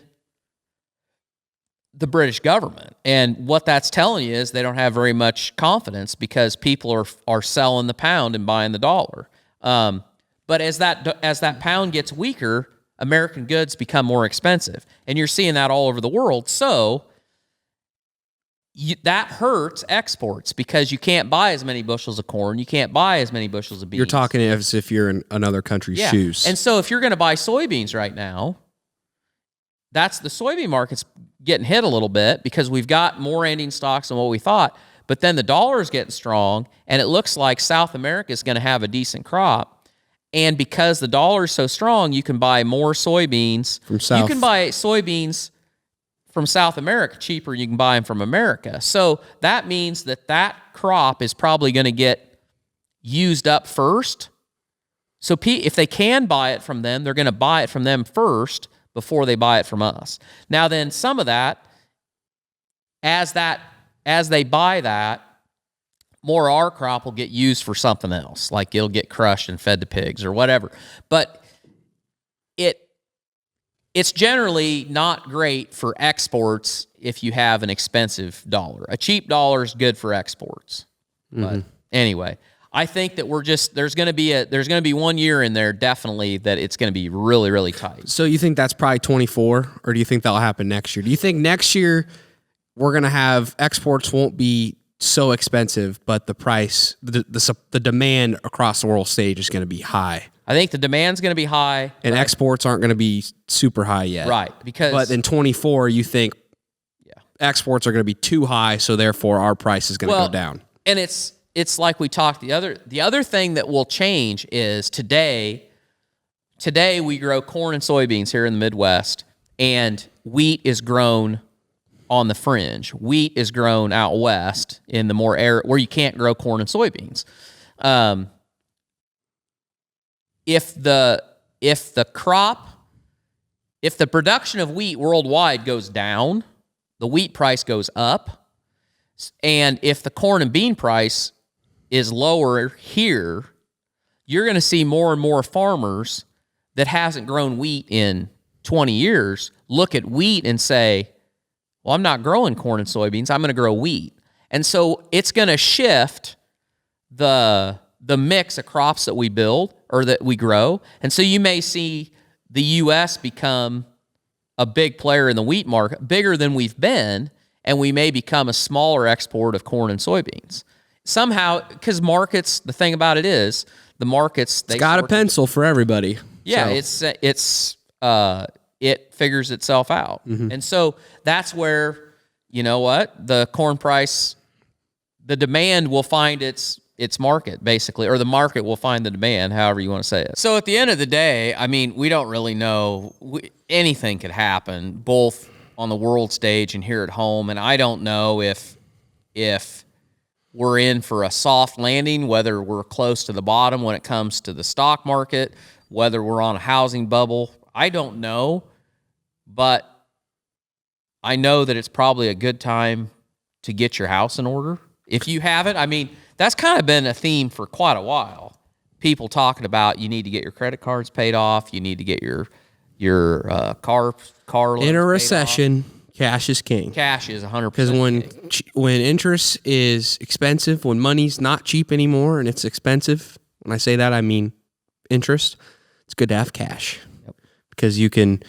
the British government. And what that's telling you is they don't have very much confidence because people are selling the pound and buying the dollar. But as that pound gets weaker, American goods become more expensive. And you're seeing that all over the world. So that hurts exports because you can't buy as many bushels of corn. You can't buy as many bushels of beans. You're talking as if you're in another country's shoes. And so if you're going to buy soybeans right now, the soybean market's getting hit a little bit because we've got more ending stocks than what we thought. But then the dollar's getting strong, and it looks like South America is going to have a decent crop. And because the dollar is so strong, you can buy more soybeans. You can buy soybeans from South America cheaper than you can buy them from America. So that means that crop is probably going to get used up first. So if they can buy it from them, they're going to buy it from them first before they buy it from us. Now then, some of that, as they buy that, more of our crop will get used for something else, like it'll get crushed and fed to pigs or whatever. But it's generally not great for exports if you have an expensive dollar. A cheap dollar is good for exports. But anyway, I think that there's going to be 1 year in there definitely that it's going to be really, really tight. So you think that's probably 24, or do you think that'll happen next year? Do you think next year we're going to have exports won't be so expensive, but the price, the demand across the world stage is going to be high? I think the demand's going to be high. And exports aren't going to be super high yet. Right. But in 24, you think exports are going to be too high, so therefore our price is going to go down. And it's like we talked, the other thing that will change is today we grow corn and soybeans here in the Midwest, and wheat is grown on the fringe. Wheat is grown out west in the more arid, where you can't grow corn and soybeans. If the production of wheat worldwide goes down, the wheat price goes up. And if the corn and bean price is lower here, you're going to see more and more farmers that hasn't grown wheat in 20 years look at wheat and say, well, I'm not growing corn and soybeans, I'm going to grow wheat. And so it's going to shift the mix of crops that we build or that we grow. And so you may see the U.S. become a big player in the wheat market, bigger than we've been, and we may become a smaller export of corn and soybeans. Somehow, because markets, the thing about it is, the markets... It's got a pencil for everybody. Yeah, so. It figures itself out. And so that's where, you know what, the corn price, the demand will find its market, basically, or the market will find the demand, however you want to say it. So at the end of the day, I mean, we don't really know. Anything could happen, both on the world stage and here at home, and I don't know if we're in for a soft landing, whether we're close to the bottom when it comes to the stock market, whether we're on a housing bubble. I don't know, but I know that it's probably a good time to get your house in order. If you haven't, I mean, that's kind of been a theme for quite a while. People talking about you need to get your credit cards paid off, you need to get your car loans in a paid recession, off. cash is king. Cash is 100%. Because when interest is expensive, when money's not cheap anymore and it's expensive, when I say that, I mean interest, it's good to have cash. Because you can,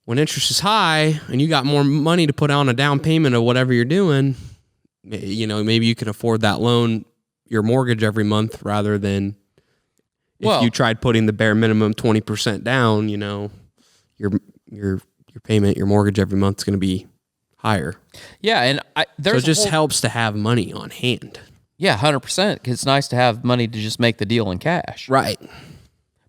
when interest is high and you got more money to put on a down payment of whatever you're doing, you know, maybe you can afford that loan, your mortgage every month, rather than if you tried putting the bare minimum 20% down, you know, your payment, your mortgage every month is going to be higher. Yeah, and so it just helps to have money on hand. Yeah, 100%. Because it's nice to have money to just make the deal in cash. Right.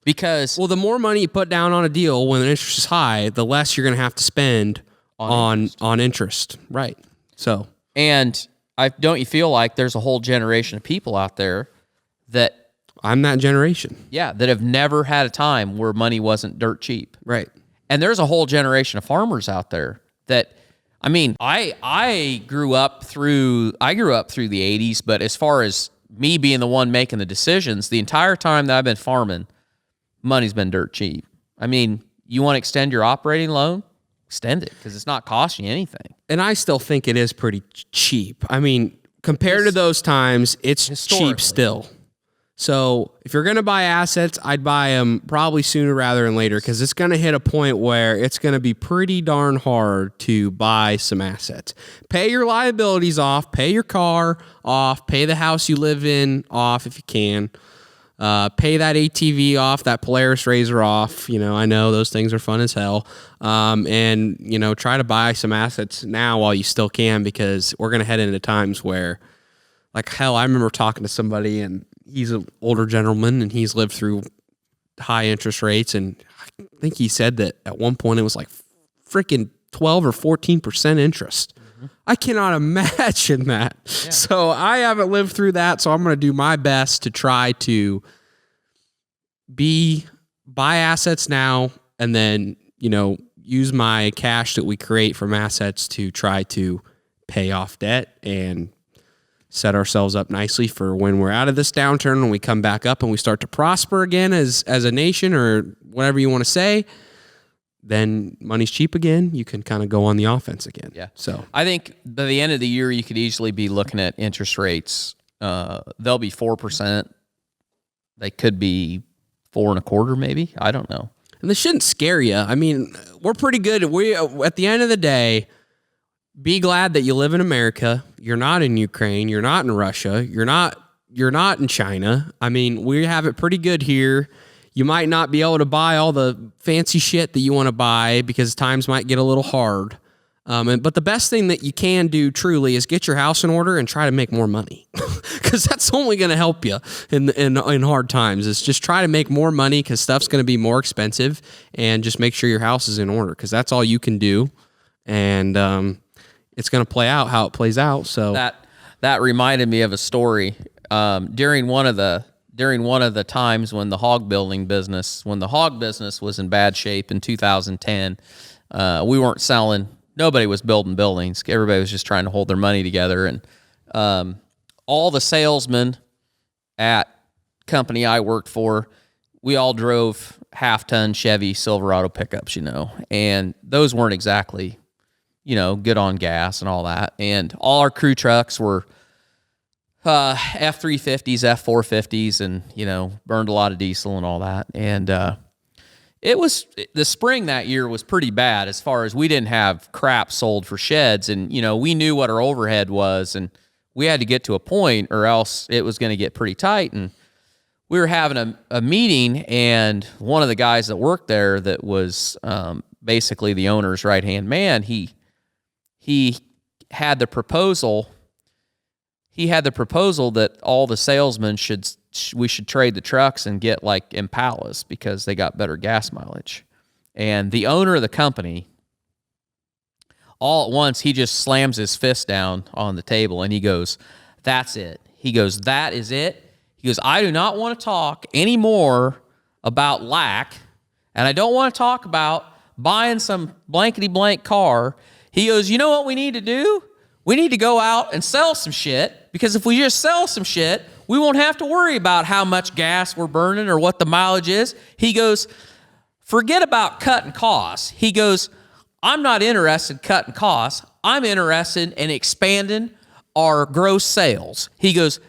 Because the more money you put down on a deal when the interest is high, the less you're going to have to spend on interest. Right. So, and don't you feel like there's a whole generation of people out there that I'm that generation. Yeah, that have never had a time where money wasn't dirt cheap. Right. And there's a whole generation of farmers out there that, I mean, I grew up through the 80s, but as far as me being the one making the decisions, the entire time that I've been farming, money's been dirt cheap. I mean, you want to extend your operating loan? Extend it, because it's not costing you anything. And I still think it is pretty cheap. I mean, compared to those times, it's cheap still. So if you're going to buy assets, I'd buy them probably sooner rather than later, because it's going to hit a point where it's going to be pretty darn hard to buy some assets. Pay your liabilities off, pay your car off, pay the house you live in off if you can. Pay that ATV off, that Polaris RZR off. You know, I know those things are fun as hell. And, you know, try to buy some assets now while you still can, because we're going to head into times where, like, hell, I remember talking to somebody, and he's an older gentleman, and he's lived through high interest rates. And I think he said that at one point it was like freaking 12 or 14% interest. I cannot imagine that. Yeah. So I haven't lived through that, so I'm going to do my best to try to buy assets now, and then, use my cash that we create from assets to try to pay off debt and set ourselves up nicely for when we're out of this downturn and we come back up and we start to prosper again as a nation, or whatever you want to say. Then money's cheap again. You can kind of go on the offense again. Yeah. So I think by the end of the year, you could easily be looking at interest rates. They'll be 4%. They could be 4.25%, maybe. I don't know. And this shouldn't scare you. I mean, we're pretty good. We, at the end of the day, be glad that you live in America. You're not in Ukraine. You're not in Russia. You're not in China. I mean, we have it pretty good here. You might not be able to buy all the fancy shit that you want to buy because times might get a little hard. But the best thing that you can do truly is get your house in order and try to make more money, because that's only going to help you in hard times. Is just try to make more money, because stuff's going to be more expensive, and just make sure your house is in order, because that's all you can do. And it's going to play out how it plays out. So that reminded me of a story during one of the times when the hog business was in bad shape in 2010. We weren't selling. Nobody was building buildings. Everybody was just trying to hold their money together. And all the salesmen at company I worked for, we all drove half-ton Chevy Silverado pickups, and those weren't exactly, good on gas and all that. And all our crew trucks were F-350s, F-450s, and, burned a lot of diesel and all that. And the spring that year was pretty bad, as far as we didn't have crap sold for sheds, and we knew what our overhead was, and we had to get to a point or else it was going to get pretty tight. And we were having a meeting, and one of the guys that worked there, that was basically the owner's right-hand man, he had the proposal that all the salesmen we should trade the trucks and get like Impalas, because they got better gas mileage. And the owner of the company, all at once, he just slams his fist down on the table and he goes, "That's it." He goes, "That is it." He goes, "I do not want to talk anymore about lack, and I don't want to talk about buying some blankety blank car." He goes, "You know what we need to do? We need to go out and sell some shit, because if we just sell some shit, we won't have to worry about how much gas we're burning or what the mileage is." He goes, "Forget about cutting costs." He goes, "I'm not interested in cutting costs. I'm interested in expanding our gross sales." He goes,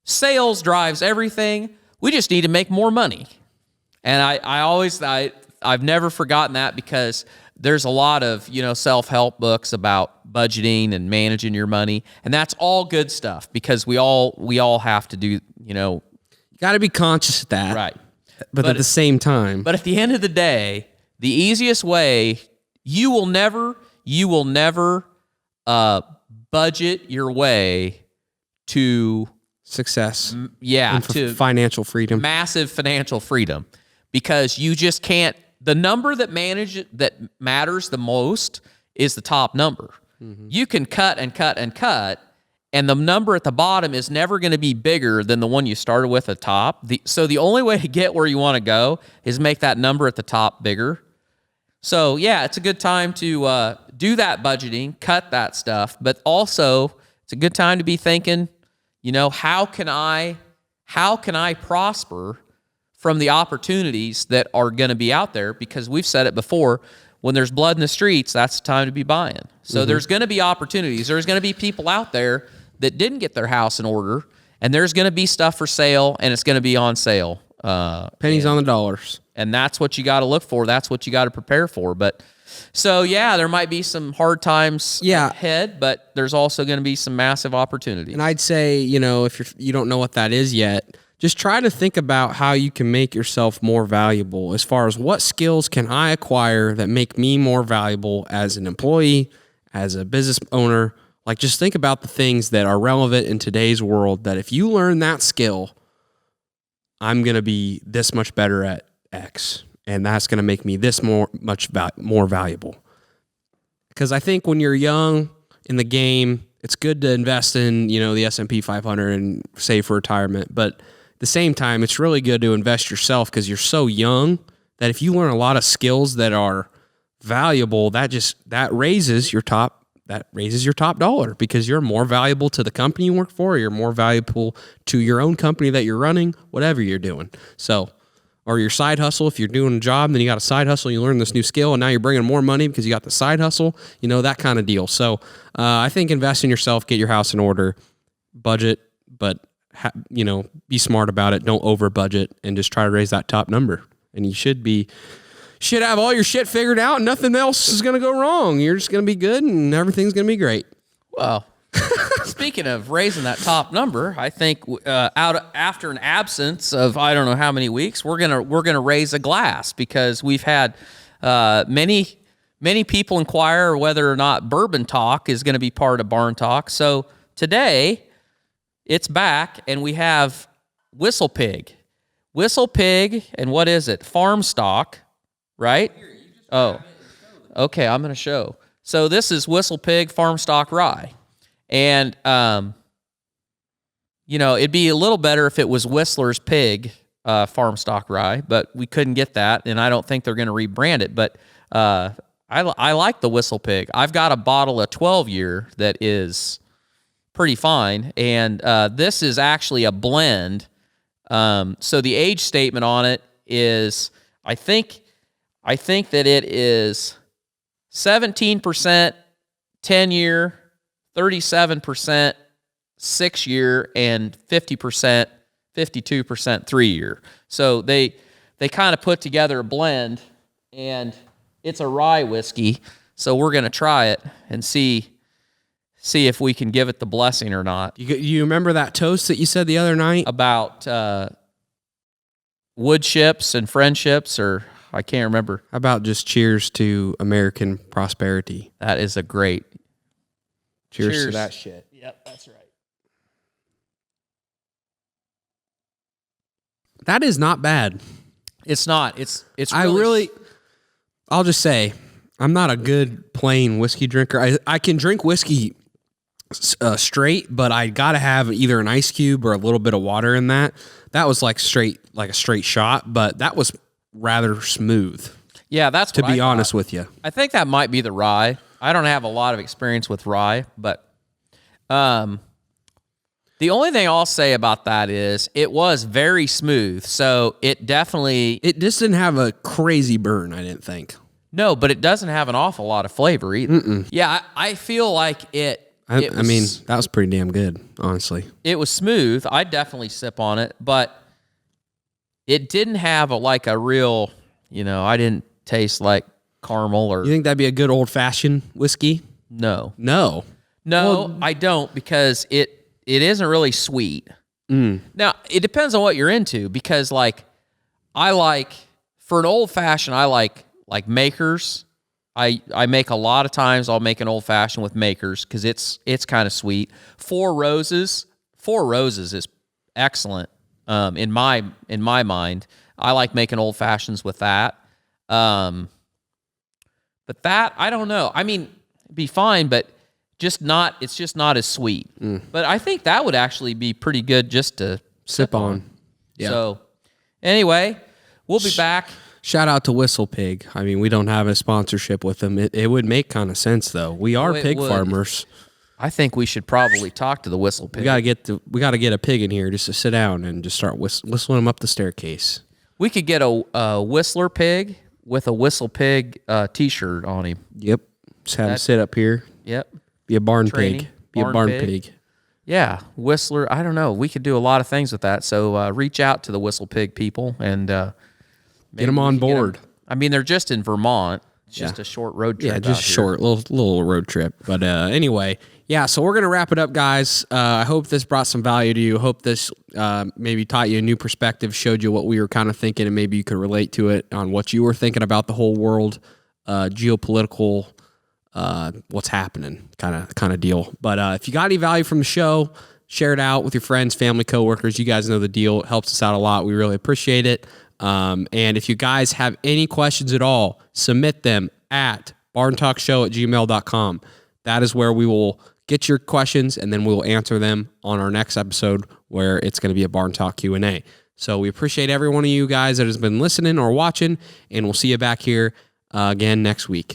"Sales drives everything. We just need to make more money." And I've never forgotten that, because there's a lot of, self-help books about budgeting and managing your money, and that's all good stuff, because we all have to do, You got to be conscious of that. right. But at the same time. But at the end of the day, the easiest way, you will never budget your way to success. To financial freedom. Massive financial freedom, because you just can't. The number that matters the most is the top number. Mm-hmm. You can cut and cut and cut, and the number at the bottom is never going to be bigger than the one you started with at the top. So the only way to get where you want to go is make that number at the top bigger. So yeah, it's a good time to do that budgeting, cut that stuff, but also it's a good time to be thinking, how can I prosper from the opportunities that are going to be out there? Because we've said it before, when there's blood in the streets, that's the time to be buying. So there's going to be opportunities. There's going to be people out there that didn't get their house in order, and there's going to be stuff for sale, and it's going to be on sale. Pennies on the dollars. And that's what you got to look for. That's what you got to prepare for. But so, yeah, there might be some hard times ahead, but there's also going to be some massive opportunities. And I'd say, if you don't know what that is yet, just try to think about how you can make yourself more valuable, as far as what skills can I acquire that make me more valuable as an employee, as a business owner. Like, just think about the things that are relevant in today's world, that if you learn that skill, I'm going to be this much better at X, and that's going to make me this much more valuable. Because I think when you're young in the game, it's good to invest in, the S&P 500 and save for retirement, but at the same time, it's really good to invest yourself because you're so young that if you learn a lot of skills that are valuable, that raises your top dollar because you're more valuable to the company you work for. You're more valuable to your own company that you're running, whatever you're doing. So, or your side hustle. If you're doing a job, then you got a side hustle, you learn this new skill, and now you're bringing more money because you got the side hustle, that kind of deal. So I think invest in yourself, get your house in order, budget, but be smart about it. Don't over budget and just try to raise that top number. And you should have all your shit figured out and nothing else is going to go wrong. You're just going to be good and everything's going to be great. Well, speaking of raising that top number, I think after an absence of I don't know how many weeks, we're gonna raise a glass because we've had many people inquire whether or not Bourbon Talk is going to be part of Barn Talk. So today it's back, and we have Whistle Pig, and what is it? Farm stock, right? Oh, okay. I'm gonna show. So this is Whistle Pig Farm Stock Rye. And, it'd be a little better if it was Whistler's Pig Farm Stock Rye, but we couldn't get that, and I don't think they're going to rebrand it. But I like the Whistle Pig. I've got a bottle of 12-year that is pretty fine, and this is actually a blend. So the age statement on it is, I think that it is 17% 10-year, 37% 6-year, and 52% 3-year. So they kind of put together a blend, and it's a rye whiskey. So we're going to try it and see if we can give it the blessing or not. You remember that toast that you said the other night about wood ships and friendships, or I can't remember. About just cheers to American prosperity. That is a great. Cheers to that shit. Yep, that's right. That is not bad. It's not. It's really. I'll just say, I'm not a good plain whiskey drinker. I can drink whiskey straight, but I gotta have either an ice cube or a little bit of water in that. That was like a straight shot, but that was rather smooth. Yeah, that's to what be honest with you. I think that might be the rye. I don't have a lot of experience with rye, but the only thing I'll say about that is it was very smooth. So it just didn't have a crazy burn, I didn't think. No, but it doesn't have an awful lot of flavor either. Mm-mm. Yeah, I feel like I mean, that was pretty damn good, honestly. It was smooth. I'd definitely sip on it, but it didn't have a real, I didn't taste like caramel or... You think that'd be a good old-fashioned whiskey? No. No, well, I don't, because it isn't really sweet. Now, it depends on what you're into, because, for an old-fashioned, I like Makers. I make a lot of times, I'll make an old-fashioned with Makers, because it's kind of sweet. Four Roses is excellent in my mind. I like making old-fashions with that. But that, I don't know. I mean, it'd be fine, but it's just not as sweet. But I think that would actually be pretty good just to sip on. Yeah. So anyway, we'll be back. Shout out to Whistle Pig. I mean, we don't have a sponsorship with them. It would make kind of sense, though. We are pig farmers. I think we should probably talk to the Whistle Pig. We gotta get a pig in here just to sit down and just start whistling them up the staircase. We could get a Whistler Pig with a Whistle Pig T-shirt on him. Yep. Just have him sit up here. Yep. Be a barn pig. Be a barn pig. Yeah, Whistler. I don't know. We could do a lot of things with that. So reach out to the Whistle Pig people and get them on board. I mean, they're just in Vermont. It's just a short road trip. Yeah, just short, little road trip. But anyway, yeah. So we're gonna wrap it up, guys. I hope this brought some value to you. Hope this maybe taught you a new perspective, showed you what we were kind of thinking, and maybe you could relate to it on what you were thinking about the whole world, geopolitical. What's happening kind of deal. But if you got any value from the show, share it out with your friends, family, coworkers. You guys know the deal. It helps us out a lot. We really appreciate it. And if you guys have any questions at all, submit them at barntalkshow@gmail.com. That is where we will get your questions, and then we'll answer them on our next episode where it's going to be a Barn Talk Q&A. So we appreciate every one of you guys that has been listening or watching, and we'll see you back here again next week.